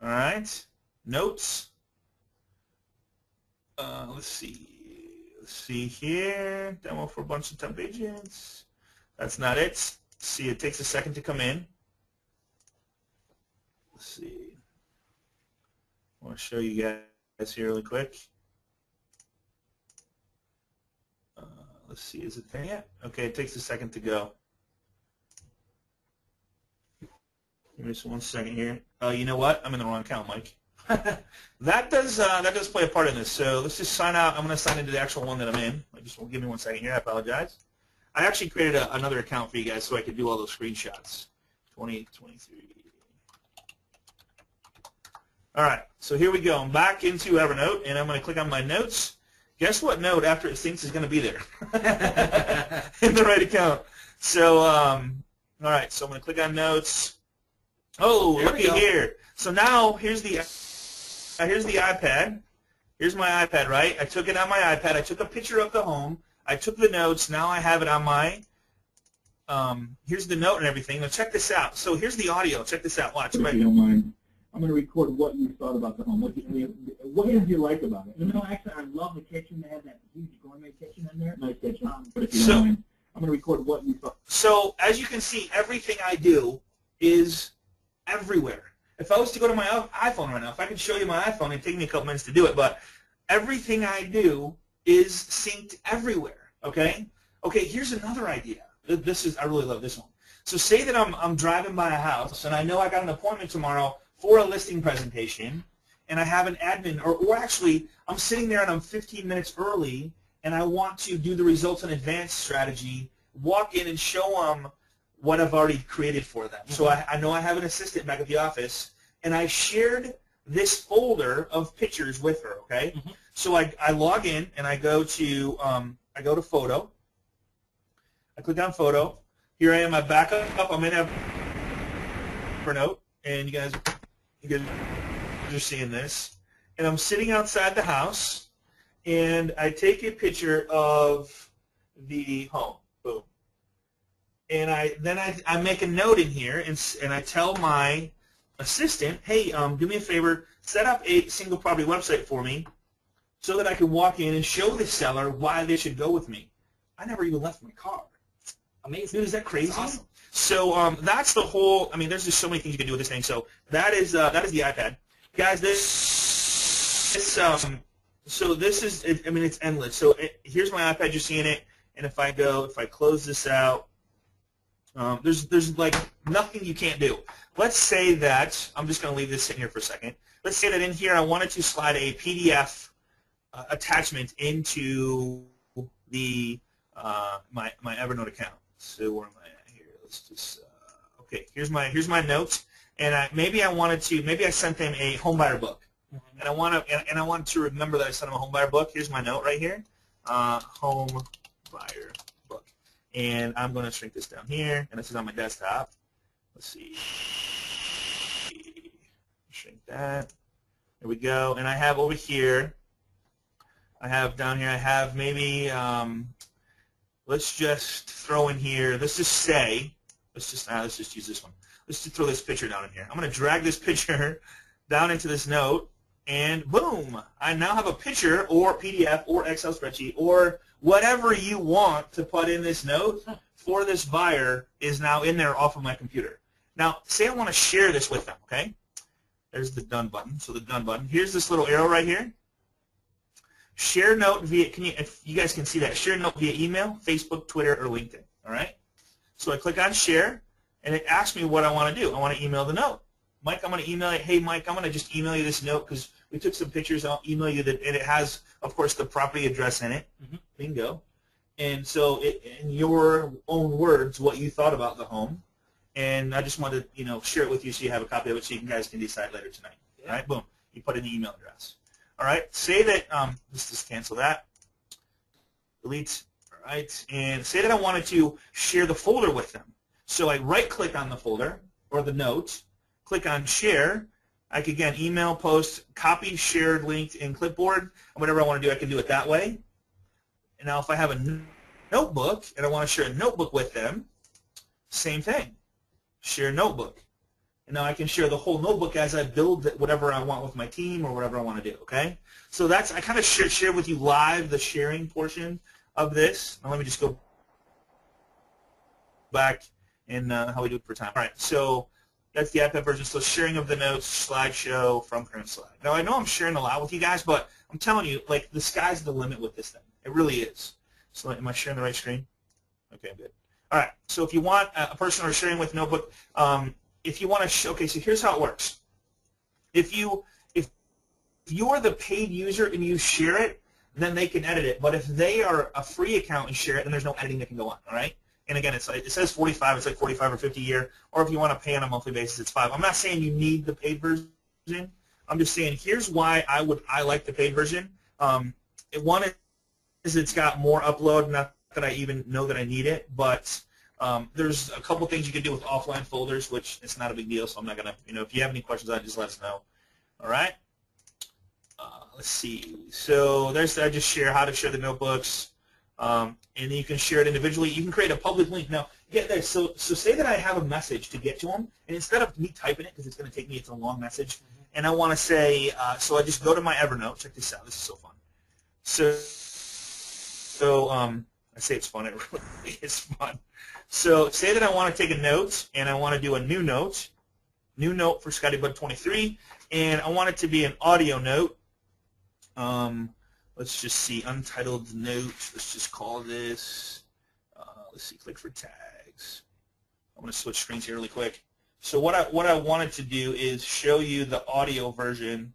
All right. Notes. Let's see. Let's see here. Demo for a bunch of temp agents. That's not it. See, it takes a second to come in. Let's see. I want to show you guys here really quick. Let's see, is it there yet? Okay, it takes a second to go. Give me just 1 second here. You know what? I'm in the wrong account, Mike. that does play a part in this. So let's just sign out. I'm going to sign into the actual one that I'm in. Just give me 1 second here. I apologize. I actually created another account for you guys so I could do all those screenshots. 2023. All right, so here we go. I'm back into Evernote, and I'm going to click on my notes. Guess what note after it syncs is going to be there? In the right account. So, all right, so I'm going to click on notes. Oh, looky here. So now here's the iPad. Here's my iPad, right? I took it on my iPad. I took a picture of the home. I took the notes. Now I have it on my, here's the note and everything. Now check this out. So here's the audio. Check this out. Watch. If you don't mind, I'm going to record what you thought about the home. What did you like about it? You know, actually, I love the kitchen. They have that huge gourmet kitchen in there. Nice kitchen. But if you don't mind, I'm going to record what you thought. So as you can see, everything I do is everywhere. If I was to go to my iPhone right now, if I could show you my iPhone, it'd take me a couple minutes to do it, but everything I do is synced everywhere, okay? Okay, here's another idea. I really love this one. So say that I'm driving by a house, and I know I got an appointment tomorrow for a listing presentation, and I have an admin, or actually, I'm sitting there and I'm 15 minutes early, and I want to do the results in advance strategy, walk in and show them what I've already created for them. So I know I have an assistant back at the office, and I shared this folder of pictures with her, okay? So I log in, and I go to Photo. I click on Photo. Here I am, I back up. I'm in Evernote, and you guys are seeing this, and I'm sitting outside the house, and I take a picture of the home. Boom. And I make a note in here, and I tell my assistant, hey, do me a favor, set up a single property website for me so that I can walk in and show the seller why they should go with me. I never even left my car. Amazing. Dude, is that crazy? That's awesome. So that's the whole. I mean, there's just so many things you can do with this thing. So that is the iPad, guys. So this is. I mean, it's endless. So here's my iPad. You're seeing it. And if I close this out, there's like nothing you can't do. Let's say that I'm just going to leave this sitting here for a second. Let's say that in here I wanted to slide a PDF attachment into the my Evernote account. So where am I at here? Let's just okay. Here's my notes, and maybe I sent them a homebuyer book, and I want to remember that I sent them a homebuyer book. Here's my note right here, homebuyer book, and I'm going to shrink this down here, and this is on my desktop. Let's see, shrink that. There we go, and I have over here. I have maybe. Let's just throw in here. Let's just use this one. Let's just throw this picture down in here. I'm going to drag this picture down into this note, and boom! I now have a picture, or PDF, or Excel spreadsheet, or whatever you want to put in this note for this buyer is now in there off of my computer. Now, say I want to share this with them. Okay? There's the done button. So the done button. Here's this little arrow right here. Share note via, if you guys can see that, share note via email, Facebook, Twitter, or LinkedIn, all right? So I click on share, and it asks me what I want to do. I want to email the note. Mike, I'm going to email it. Hey, Mike, I'm going to just email you this note because we took some pictures. I'll email you that, and it has, of course, the property address in it. Bingo. And so in your own words, what you thought about the home, and I just wanted to, share it with you so you have a copy of it so you guys can decide later tonight. Yeah. All right, boom. You put in the email address. All right, say that, let's just cancel that, delete, all right, and say that I wanted to share the folder with them. So I right-click on the folder, or the note, click on share. I could, again, email, post, copy, shared, linked, in clipboard, whatever I want to do, I can do it that way. And now if I have a notebook, and I want to share a notebook with them, same thing, share notebook. And now I can share the whole notebook as I build whatever I want with my team or whatever I want to do, okay? So I kind of share with you live the sharing portion of this. Now let me just go back and how we do it per time. All right, so that's the iPad version. So sharing of the notes, slideshow from current slide. Now I know I'm sharing a lot with you guys, but I'm telling you, like, the sky's the limit with this thing. It really is. So am I sharing the right screen? Okay, good. All right, so if you want a person or sharing with notebook, if you want to, okay, so here's how it works. If you're the paid user and you share it, then they can edit it. But if they are a free account and share it, then there's no editing that can go on, all right? And again, it says 45, it's like 45 or 50 a year. Or if you want to pay on a monthly basis, it's 5. I'm not saying you need the paid version. I'm just saying here's why I like the paid version. One is it's got more upload, not that I even know that I need it, but there's a couple things you can do with offline folders, which it's not a big deal, so I'm not going to, if you have any questions on it, just let us know. All right? Let's see. So I just share how to share the notebooks, and then you can share it individually. You can create a public link. Now, get this. So say that I have a message to get to them, and instead of me typing it, because it's going to take me, it's a long message, and I want to say, so I just go to my Evernote. Check this out. This is so fun. So I say it's fun. It really is fun. So say that I want to take a note, and I want to do a new note for ScottyBud23, and I want it to be an audio note. Let's just see, untitled note. Let's just call this, let's see, click for tags. I'm going to switch screens here really quick. So what I wanted to do is show you the audio version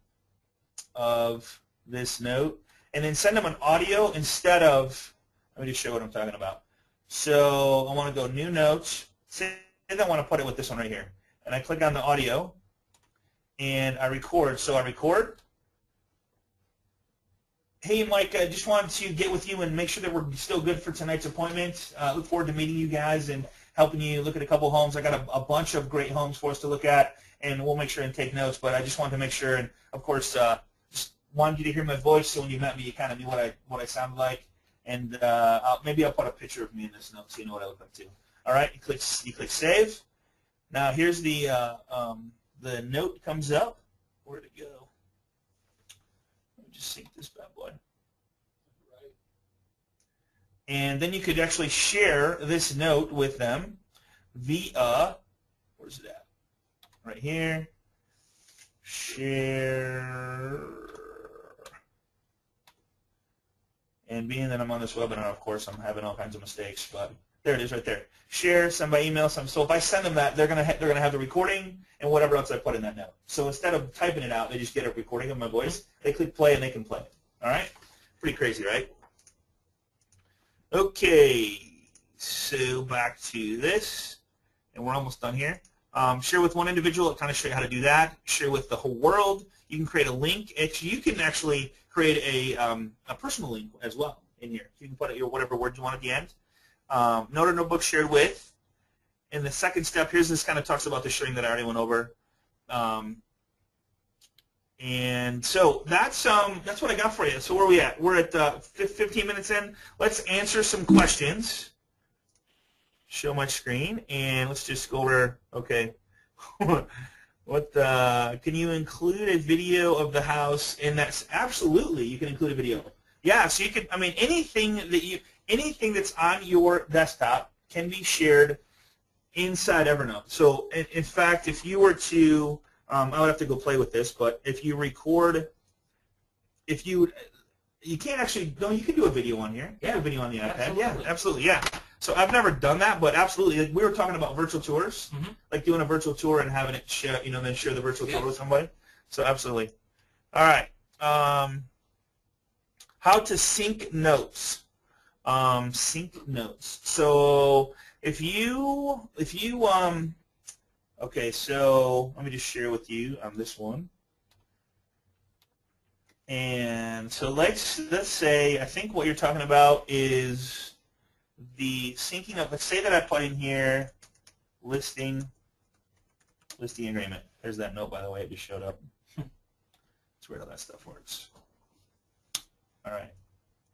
of this note, and then send them an audio instead of, let me just show what I'm talking about. So I want to go new notes, say I want to put it with this one right here, and I click on the audio, and I record. So I record. Hey, Mike, I just wanted to get with you and make sure that we're still good for tonight's appointment. Look forward to meeting you guys, and helping you look at a couple homes. I got a bunch of great homes for us to look at, and we'll make sure and take notes. But I just wanted to make sure, and of course, just wanted you to hear my voice, so when you met me, you kind of knew what I sounded like. And maybe I'll put a picture of me in this note so you know what I look like too. All right, you click save. Now here's the note comes up. Where'd it go? Let me just sync this bad boy. Right. And then you could actually share this note with them via, where's it at? Right here. Share. And being that I'm on this webinar, of course, I'm having all kinds of mistakes, but there it is right there. Share, send by email, so if I send them that, they're gonna have the recording and whatever else I put in that note. So instead of typing it out, they just get a recording of my voice. They click play and they can play it. All right? Pretty crazy, right? Okay, so back to this, and we're almost done here. Share with one individual, I'll kind of show you how to do that. Share with the whole world. You can create a link. You can actually create a personal link as well in here. You can put your whatever word you want at the end. Note or notebook shared with. And the second step, here's this kind of talks about the sharing that I already went over. And so that's what I got for you. So where are we at? We're at 15 minutes in. Let's answer some questions. Show my screen, and let's just go over. Okay, can you include a video of the house? And that's absolutely, you can include a video. Yeah, so you can. I mean, anything that's on your desktop can be shared inside Evernote. So, in fact, if you were to, I would have to go play with this, but if you record, you can't actually. No, you can do a video on here. You can do a video on the iPad. Absolutely. Yeah, absolutely. Yeah. So I've never done that, but absolutely. Like we were talking about virtual tours, like doing a virtual tour and having it share, then share the virtual tour with somebody. So absolutely. All right. How to sync notes. Sync notes. So if you okay, so let me just share with you on this one. And so let's say I think what you're talking about is the syncing of, let's say that I put in here listing agreement. There's that note, by the way, it just showed up. It's weird how that stuff works. All right,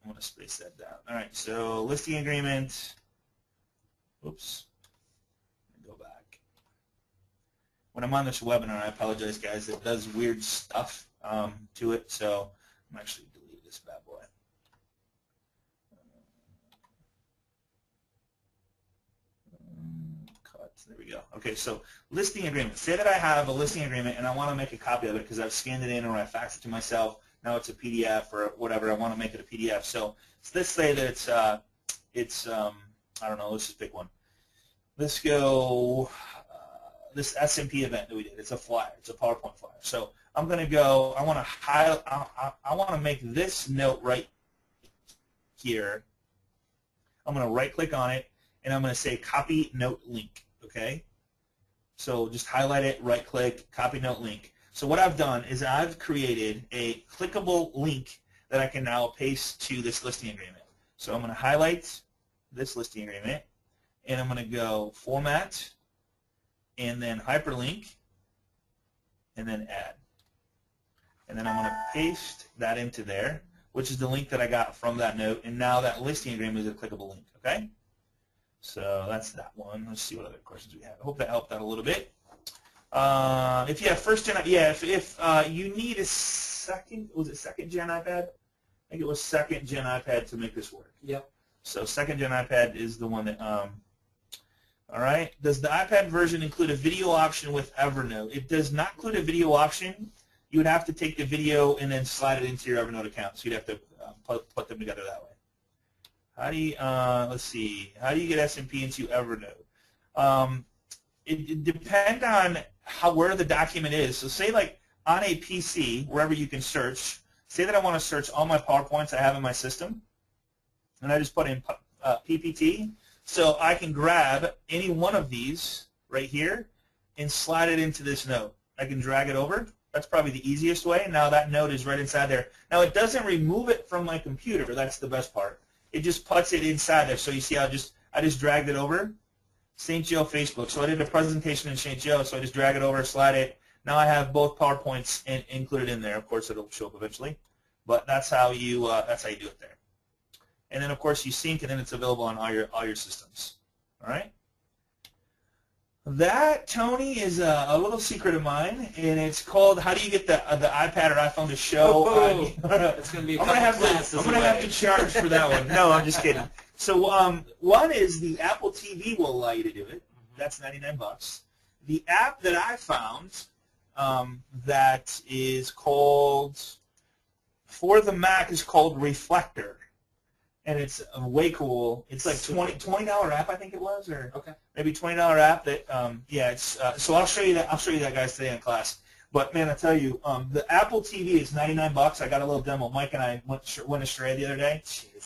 I'm going to space that down. All right, so listing agreement. Oops. Let me go back. When I'm on this webinar, I apologize, guys. It does weird stuff to it, so I'm actually delete this bad boy. There we go. Okay, so listing agreement. Say that I have a listing agreement and I want to make a copy of it because I've scanned it in or I faxed it to myself. Now it's a PDF or whatever. I want to make it a PDF. So let's say that it's I don't know. Let's just pick one. Let's go this SMP event that we did. It's a flyer. It's a PowerPoint flyer. So I'm going to go. I want to make this note right here. I'm going to right-click on it and I'm going to say copy note link. Okay, so just highlight it, right-click, copy note link. So what I've done is I've created a clickable link that I can now paste to this listing agreement. So I'm going to highlight this listing agreement, and I'm going to go Format, and then Hyperlink, and then Add. And then I'm going to paste that into there, which is the link that I got from that note, and now that listing agreement is a clickable link. Okay. So that's that one. Let's see what other questions we have. I hope that helped out a little bit. If you have first gen, yeah. If you need a second, was it second gen iPad? I think it was second gen iPad to make this work. Yep. So second gen iPad is the one that. All right. Does the iPad version include a video option with Evernote? It does not include a video option. You would have to take the video and then slide it into your Evernote account. So you'd have to put them together that way. How do you, let's see, how do you get SMP into Evernote? It depends on where the document is. So say like on a PC, wherever you can search, say that I want to search all my PowerPoints I have in my system, and I just put in PPT, so I can grab any one of these right here and slide it into this note. I can drag it over. That's probably the easiest way. Now that note is right inside there. Now it doesn't remove it from my computer. That's the best part. It just puts it inside there. So you see, I just dragged it over. St. Joe Facebook. So I did a presentation in St. Joe, so I just drag it over, slide it. Now I have both PowerPoints included in there. Of course, it'll show up eventually, but that's how you do it there. And then, of course, you sync, and then it's available on all your systems. All right. That, Tony, is a little secret of mine, and it's called "How do you get the iPad or iPhone to show?" It's going to be a I'm couple gonna classes I'm gonna have to charge for that one. No, I'm just kidding. So one is the Apple TV will allow you to do it. That's $99. The app that I found that is called for the Mac is called Reflector, and it's way cool. It's like $20 app, I think it was, or maybe $20 app. That yeah, it's so I'll show you that. I'll show you that, guys, today in class. But man, I tell you, the Apple TV is $99. I got a little demo. Mike and I went astray the other day,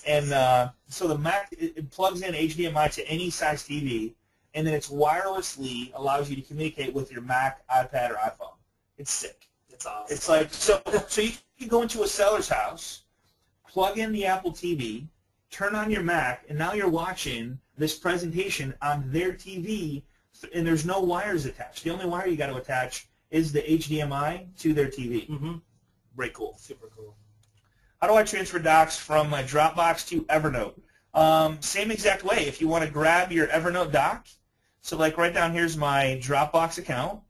and so the Mac it plugs in HDMI to any size TV, and then it's wirelessly allows you to communicate with your Mac, iPad, or iPhone. It's sick. It's awesome. It's like so you can go into a seller's house, plug in the Apple TV, turn on your Mac, and now you're watching this presentation on their TV, and there's no wires attached. The only wire you got to attach is the HDMI to their TV. Very cool. Super cool. How do I transfer docs from my Dropbox to Evernote? Same exact way. If you want to grab your Evernote doc, so like right down here's my Dropbox account,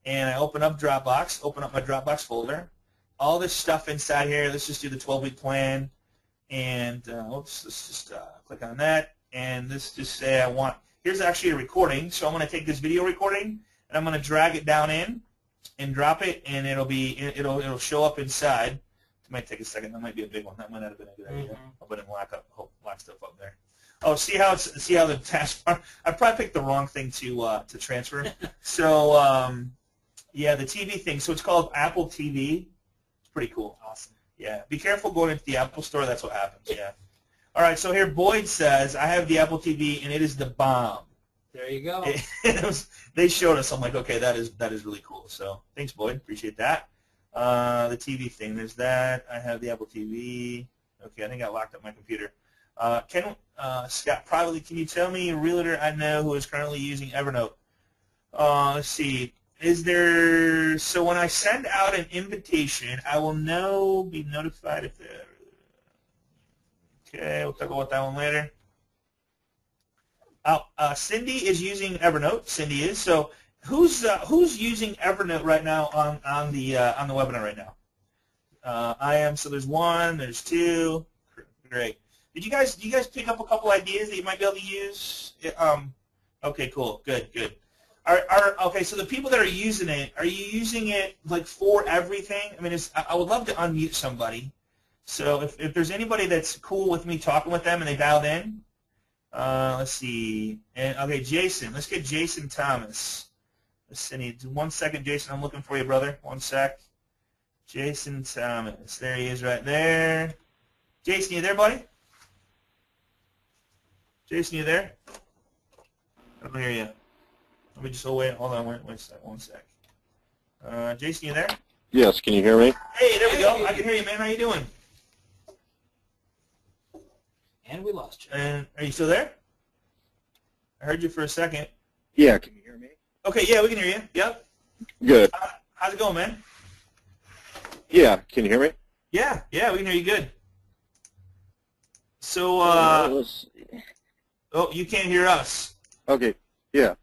and I open up Dropbox, open up my Dropbox folder. All this stuff inside here, let's just do the 12-week plan, and let's just click on that, and let's just say I want, here's actually a recording, so I'm going to take this video recording, and I'm going to drag it down in and drop it, and it'll show up inside. It might take a second. That might be a big one. That might not have been a good idea. I'll put it lock stuff up there. Oh, see how the taskbar. I probably picked the wrong thing to transfer. So yeah, the TV thing. So it's called Apple TV. It's pretty cool. Awesome. Yeah. Be careful going into the Apple Store. That's what happens. Yeah. All right. So here Boyd says I have the Apple TV and it is the bomb. There you go. They showed us. I'm like, okay, that is really cool. So thanks, Boyd. Appreciate that. The TV thing. There's that. I have the Apple TV. Okay, I think I locked up my computer. Scott, privately, can you tell me a realtor I know who is currently using Evernote? Let's see. Is there? So when I send out an invitation, I will be notified if. Okay, we'll talk about that one later. Cindy is using Evernote. Cindy is. So who's using Evernote right now on the webinar right now? I am. So there's one. There's two. Great. Did you guys pick up a couple ideas that you might be able to use? Okay, cool. Good. Okay, so the people that are using it, are you using it like for everything? I mean, I would love to unmute somebody. So if there's anybody that's cool with me talking with them and they dialed in, let's see. And okay, Jason. Let's get Jason Thomas. Let's see. 1 second, Jason. I'm looking for you, brother. 1 sec. Jason Thomas. There he is, right there. Jason, you there, buddy? Jason, you there? I don't hear you. Let me just wait. Hold on. Wait a 1 sec. Jason, you there? Yes. Can you hear me? Hey, there we go. I can hear you, man. How you doing? And we lost you. And are you still there? I heard you for a second. Yeah. Can you hear me? Okay. Yeah, we can hear you. Yep. Good. How's it going, man? Yeah. Can you hear me? Yeah. We can hear you good. So, oh, you can't hear us. Okay. Yeah.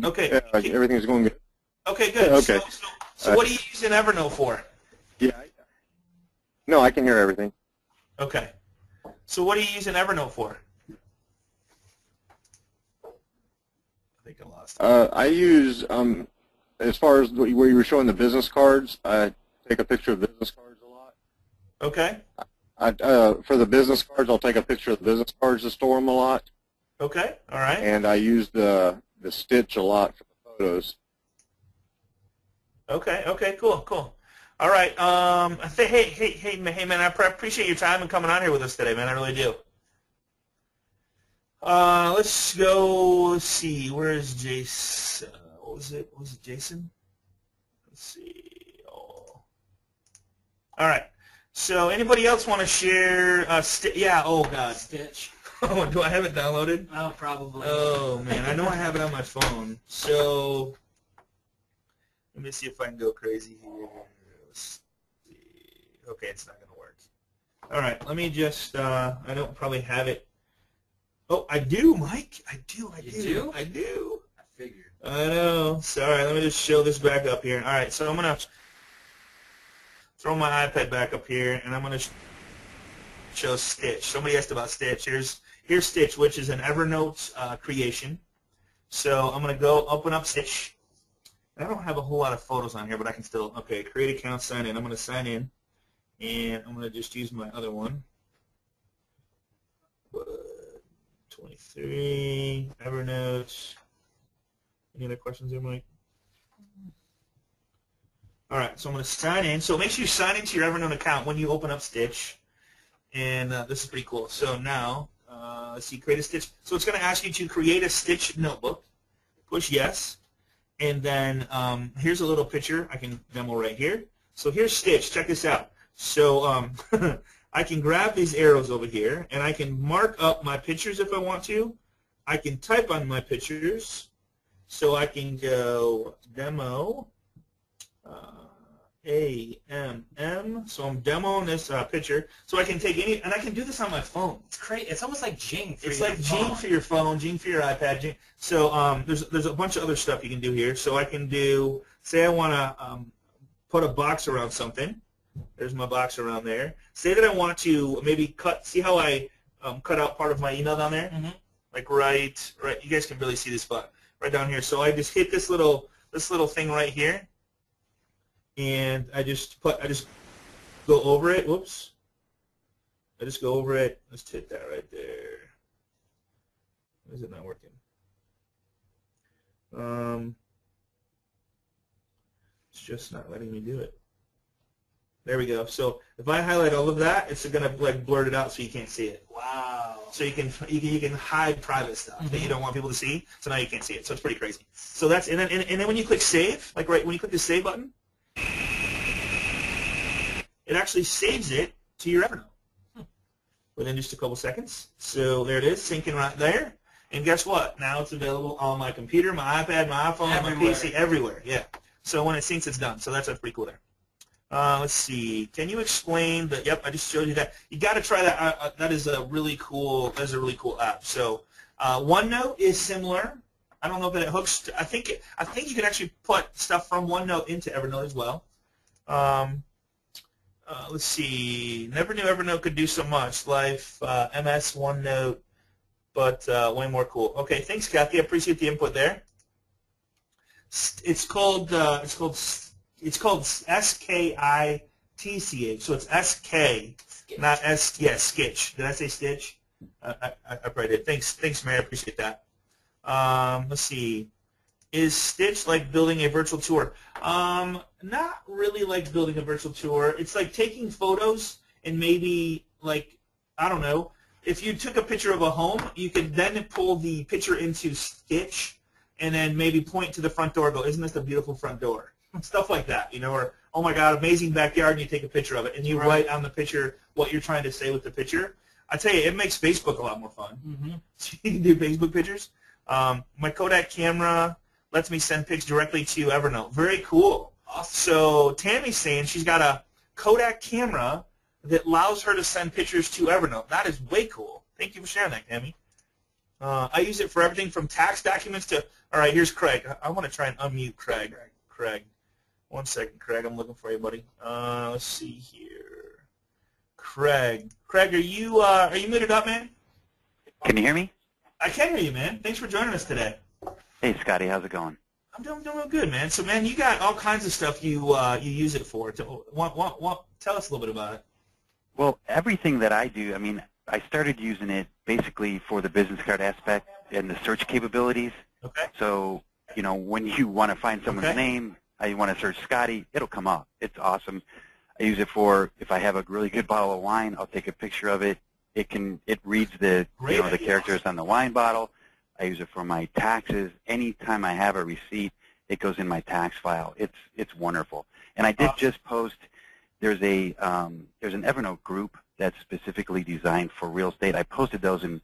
Okay. Everything's going good. Okay, good. Okay. So what are you using Evernote for? Yeah. No, I can hear everything. Okay. So what are you using Evernote for? I think I lost it. I use, as far as where you were showing the business cards, I take a picture of business cards a lot. Okay. For the business cards, I'll take a picture of the business cards to store them a lot. Okay. All right. And I use the Stitch a lot for the photos. Okay. Cool. All right. Hey, man. I appreciate your time and coming on here with us today, man. I really do. Let's go. Let's see. Where is Jason? What was it? Was it Jason? Let's see. Oh. All right. So anybody else want to share? Yeah. Oh God. Stitch. Oh, do I have it downloaded? Oh, probably. Oh, man. I know I have it on my phone. So, let me see if I can go crazy here. Let's see. Okay, it's not going to work. All right, let me just, I don't probably have it. Oh, I do, Mike. I do. You do? I do. I figured. I know. Sorry, let me just show this back up here. All right, so I'm going to throw my iPad back up here, and I'm going to show Stitch. Somebody asked about Stitch. Here's Stitch, which is an Evernote creation. So I'm going to go open up Stitch. I don't have a whole lot of photos on here, but I can still, okay, create account, sign in. I'm going to sign in, and I'm going to just use my other one. 23, Evernote. Any other questions there, Mike? All right, so I'm going to sign in. So make sure you sign into your Evernote account when you open up Stitch. And this is pretty cool. So now, let's see, create a Stitch. So it's going to ask you to create a Stitch notebook. Push yes. And then here's a little picture I can demo right here. So here's Stitch. Check this out. So I can grab these arrows over here, and I can mark up my pictures if I want to. I can type on my pictures. So I can go demo. AMM. So I'm demoing this picture. So I can take any, and I can do this on my phone. It's great. It's almost like Jing. It's like Jing for your phone, Jing for your iPad. Jing. So there's a bunch of other stuff you can do here. So I can do, say I want to put a box around something. There's my box around there. Say that I want to maybe cut. See how I cut out part of my email down there? Mm-hmm. Like right. You guys can really see this spot right down here. So I just hit this little thing right here. And I just go over it. Whoops. I just go over it. Let's hit that right there. Why is it not working? It's just not letting me do it. There we go. So if I highlight all of that, it's going to like blurt it out so you can't see it. Wow. So you can hide private stuff that you don't want people to see. So now you can't see it. So it's pretty crazy. So that's and then when you click save, like right when you click the save button, it actually saves it to your Evernote within just a couple seconds. So there it is, syncing right there. And guess what? Now it's available on my computer, my iPad, my iPhone, my PC, everywhere. Yeah. So when it syncs, it's done. So that's pretty cool there. Let's see. Can you explain the? Yep, I just showed you that. You got to try that. That is a really cool. That's a really cool app. So OneNote is similar. I don't know if it hooks. I think you can actually put stuff from OneNote into Evernote as well. Let's see. Never knew Evernote could do so much. Life, MS, OneNote, but way more cool. Okay, thanks, Kathy. I appreciate the input there. It's called SKITCH. So it's SK, not S. Yeah, Skitch. Did I say Stitch? I probably did. Thanks, Mary. I appreciate that. Let's see. Is Stitch like building a virtual tour? Not really like building a virtual tour. It's like taking photos and maybe like, I don't know, if you took a picture of a home, you could then pull the picture into Stitch and then maybe point to the front door and go, isn't this a beautiful front door? Stuff like that, you know, or, oh my God, amazing backyard, and you take a picture of it, and you write on the picture what you're trying to say with the picture. I tell you, it makes Facebook a lot more fun. Mm-hmm. So you can do Facebook pictures. My Kodak camera lets me send pics directly to Evernote. Very cool. Awesome. So Tammy's saying she's got a Kodak camera that allows her to send pictures to Evernote. That is way cool. Thank you for sharing that, Tammy. I use it for everything from tax documents to, all right, here's Craig. I want to try and unmute Craig. Craig. One second, Craig. I'm looking for you, buddy. Let's see here. Craig. Craig, are you muted up, man? Can you hear me? I can hear you, man. Thanks for joining us today. Hey, Scotty, how's it going? I'm doing good, man. So, man, you got all kinds of stuff you use it for. Tell us a little bit about it. Well, everything that I do, I mean, I started using it basically for the business card aspect and the search capabilities. Okay. So, you know, when you want to find someone's name, you want to search Scotty, it'll come up. It's awesome. I use it for if I have a really good bottle of wine, I'll take a picture of it. It reads the the characters on the wine bottle. I use it for my taxes. Anytime I have a receipt, it goes in my tax file. It's wonderful. And I did just post. There's an Evernote group that's specifically designed for real estate. I posted those in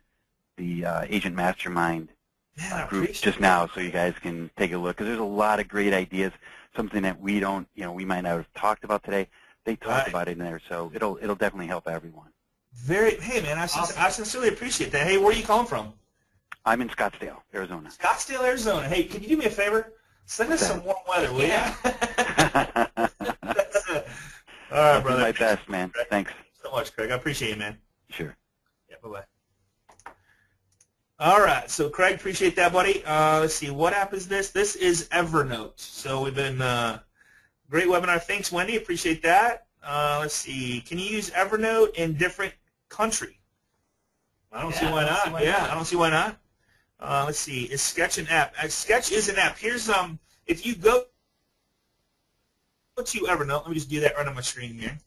the Agent Mastermind Man, I group appreciate just now, so you guys can take a look, because there's a lot of great ideas, something that we don't, we might not have talked about today. They talk about it in there, so it'll definitely help everyone. Hey man, I sincerely appreciate that. Hey, where are you calling from? I'm in Scottsdale, Arizona. Scottsdale, Arizona. Hey, can you do me a favor? Send us some warm weather, will you? All right, I'll brother. do my best, man. Thanks. So much, Craig. I appreciate you, man. Sure. Yeah, bye-bye. All right, so Craig, appreciate that, buddy. Let's see, what app is this? This is Evernote. So we've been, great webinar. Thanks, Wendy. Appreciate that. Let's see, can you use Evernote in different country? I don't see why not. I don't see why not. Let's see, is Sketch an app? Sketch is an app. Here's, if you go to Evernote, let me just do that right on my screen here.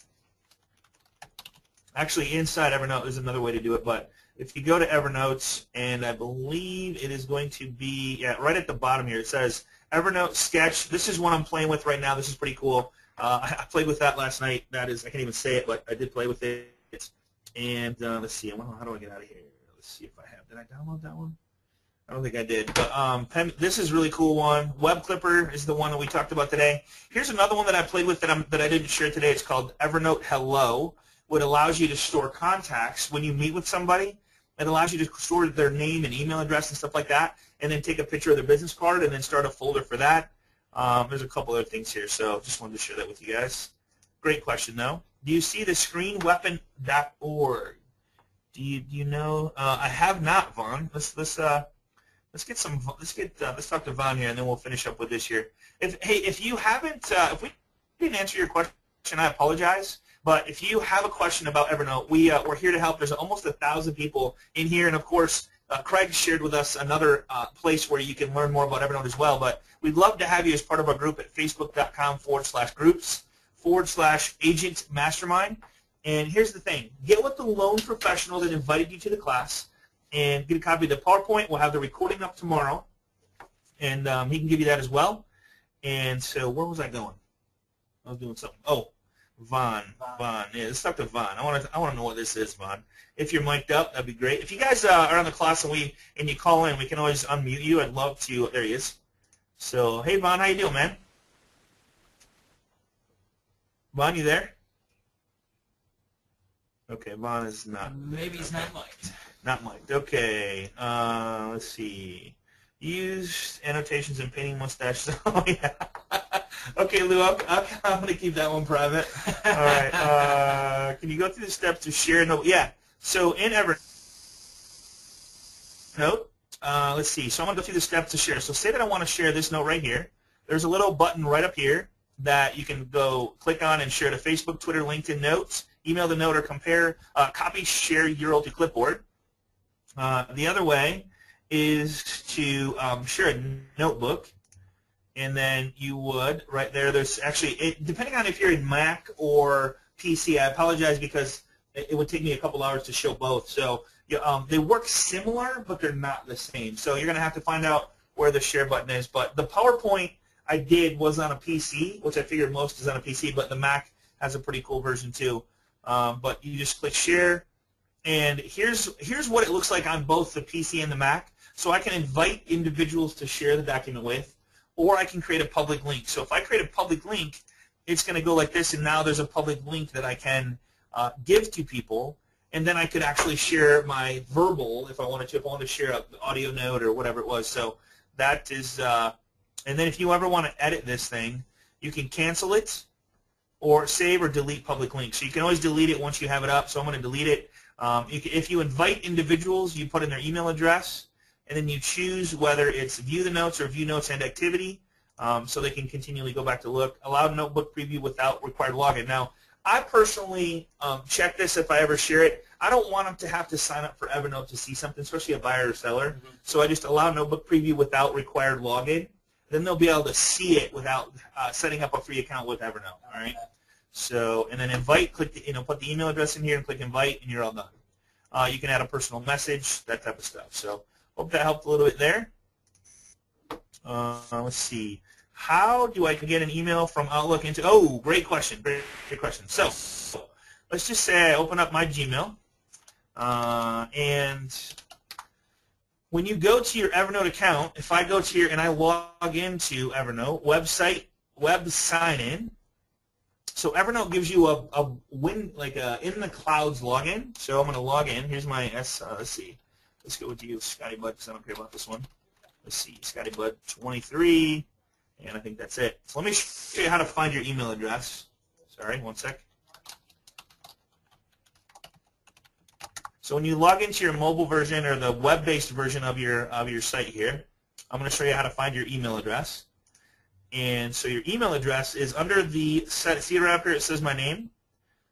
Actually, inside Evernote, there's another way to do it, but if you go to Evernote, and I believe it is going to be, right at the bottom here, it says Evernote Sketch. This is one I'm playing with right now. This is pretty cool. I played with that last night. That is, I can't even say it, but I did play with it. And let's see, how do I get out of here? Let's see if I have. Did I download that one? I don't think I did. But this is a really cool one. Web Clipper is the one that we talked about today. Here's another one that I played with that I didn't share today. It's called Evernote Hello, which allows you to store contacts when you meet with somebody. It allows you to store their name and email address and stuff like that, and then take a picture of their business card and then start a folder for that. There's a couple other things here, so just wanted to share that with you guys. Great question, though. Do you see the screenweapon.org? Do you know? I have not, Vaughn. Let's talk to Vaughn here, and then we'll finish up with this here. If you haven't, if we didn't answer your question, I apologize. But if you have a question about Evernote, we're here to help. There's almost 1,000 people in here, and of course, Craig shared with us another place where you can learn more about Evernote as well. But we'd love to have you as part of our group at facebook.com/groups/Agent Mastermind. And here's the thing: get with the lone professional that invited you to the class, and get a copy of the PowerPoint. We'll have the recording up tomorrow, and he can give you that as well. And so, where was I going? I was doing something. Oh. Vaughn. Yeah, let's talk to Vaughn. I want to know what this is, Vaughn. If you're mic'd up, that'd be great. If you guys are on the class and you call in, we can always unmute you. I'd love to. There he is. So, hey, Vaughn, how you doing, man? Vaughn, you there? Okay, Vaughn is not. Maybe he's not mic'd. Not mic'd. Okay. Let's see. Use annotations and painting mustaches. Oh, yeah. Okay, Lou, I'm going to keep that one private. All right. Can you go through the steps to share a note? Yeah. So in Evernote, let's see. So I'm going to go through the steps to share. So say that I want to share this note right here. There's a little button right up here that you can go click on and share to Facebook, Twitter, LinkedIn Notes, email the note, or compare, copy, share URL to clipboard. The other way is to share a notebook. And then you would, right there, there's actually, depending on if you're in Mac or PC, I apologize because it would take me a couple hours to show both. So they work similar, but they're not the same. So you're going to have to find out where the share button is. But the PowerPoint I did was on a PC, which I figured most is on a PC, but the Mac has a pretty cool version too. But you just click share, and here's what it looks like on both the PC and the Mac. So I can invite individuals to share the document with, or I can create a public link. So if I create a public link, it's going to go like this, and now there's a public link that I can give to people, and then I could actually share my verbal if I wanted to. If I wanted to share an audio note or whatever it was. So that is, and then if you ever want to edit this thing, you can cancel it or save or delete public links. So you can always delete it once you have it up. So I'm going to delete it. If you invite individuals, you put in their email address, and then you choose whether it's view the notes or view notes and activity, so they can continually go back to look. Allow notebook preview without required login. Now, I personally check this if I ever share it. I don't want them to have to sign up for Evernote to see something, especially a buyer or seller. Mm-hmm. So I just allow notebook preview without required login. Then they'll be able to see it without setting up a free account with Evernote. All right. So, and then invite. Click the, put the email address in here and click invite, and you're all done. You can add a personal message, that type of stuff. So. Hope that helped a little bit there. Let's see. How do I get an email from Outlook into? Oh, great question. Great question. So let's just say I open up my Gmail, and when you go to your Evernote account, if I go to here and I log into Evernote, web sign in, so Evernote gives you a in the clouds login. So I'm going to log in. Here's my let's see. Let's go with you, Scotty Bud, because I don't care about this one. Let's see, Scotty Bud 23, and I think that's it. So let me show you how to find your email address. Sorry, one sec. So when you log into your mobile version or the web-based version of your site here, I'm going to show you how to find your email address. And so your email address is under the see right up here, it says my name.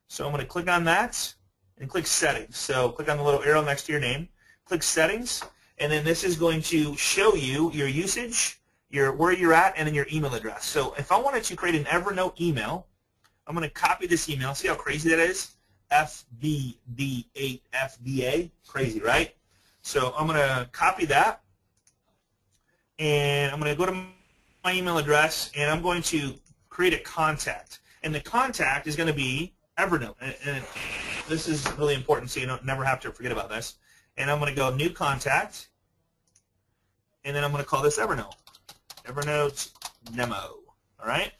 So I'm going to click on that and click settings. So click on the little arrow next to your name, click settings, and then this is going to show you your usage, where you're at, and then your email address. So if I wanted to create an Evernote email, I'm going to copy this email. See how crazy that is? FBD8FBA, crazy, right? So I'm going to copy that, and I'm going to go to my email address, and I'm going to create a contact. And the contact is going to be Evernote. And this is really important, so you don't never have to forget about this. And I'm going to go new contact, and then I'm going to call this Evernote. Evernote demo. All right?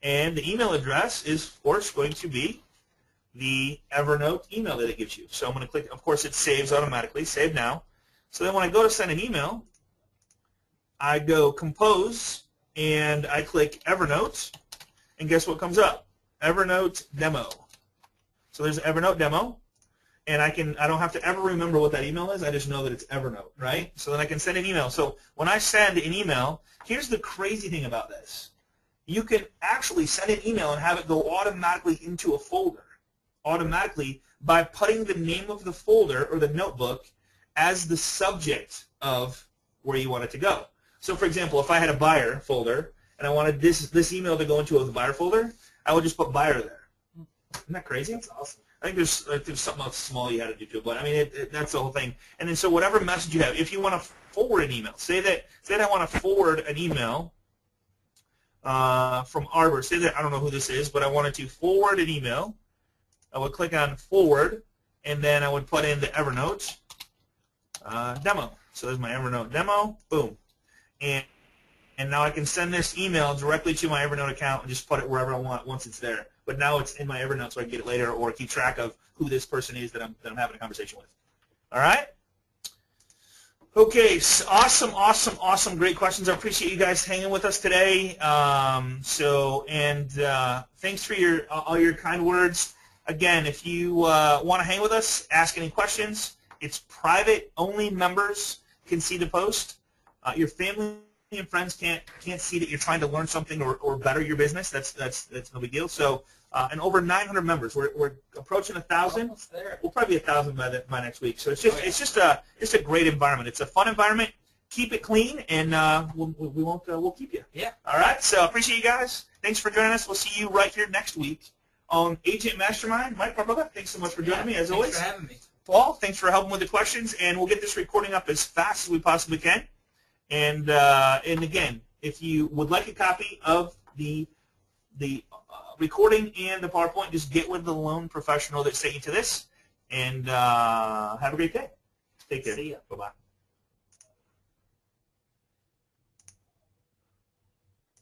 And the email address is, of course, going to be the Evernote email that it gives you. So I'm going to click, of course, it saves automatically, save now. So then when I go to send an email, I go compose, and I click Evernote, and guess what comes up? Evernote demo. So there's Evernote demo, and I don't have to ever remember what that email is. I just know that it's Evernote, right? So then I can send an email. So when I send an email, here's the crazy thing about this. You can actually send an email and have it go automatically into a folder, automatically by putting the name of the folder or the notebook as the subject of where you want it to go. So for example, if I had a buyer folder and I wanted this email to go into a buyer folder, I would just put buyer there. Isn't that crazy? That's awesome. I think there's something else small you had to do too, but I mean that's the whole thing. And then so whatever message you have, if you want to forward an email, say that I want to forward an email from Arbor. Say that I don't know who this is, but I wanted to forward an email. I would click on forward, and then I would put in the Evernote demo. So there's my Evernote demo. Boom. And now I can send this email directly to my Evernote account and just put it wherever I want once it's there. But now it's in my Evernote so I can get it later or keep track of who this person is that I'm having a conversation with. All right? Okay, so awesome, great questions. I appreciate you guys hanging with us today. Thanks for all your kind words. Again, if you want to hang with us, ask any questions. It's private. Only members can see the post. Your family and friends can't see that you're trying to learn something or better your business. That's no big deal. So, and over 900 members. We're approaching 1,000. We'll probably be 1,000 by next week. So it's just a great environment. It's a fun environment. Keep it clean, and we'll keep you. Yeah. All right. So appreciate you guys. Thanks for joining us. We'll see you right here next week on Agent Mastermind. Mike, my brother, thanks so much for joining me as always. Thanks for having me. Paul, thanks for helping with the questions, and we'll get this recording up as fast as we possibly can. And again, if you would like a copy of the recording and the PowerPoint, just get with the loan professional that's taking to this. And have a great day. Take care. See ya. Bye-bye.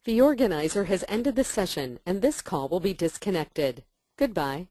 The organizer has ended the session, and this call will be disconnected. Goodbye.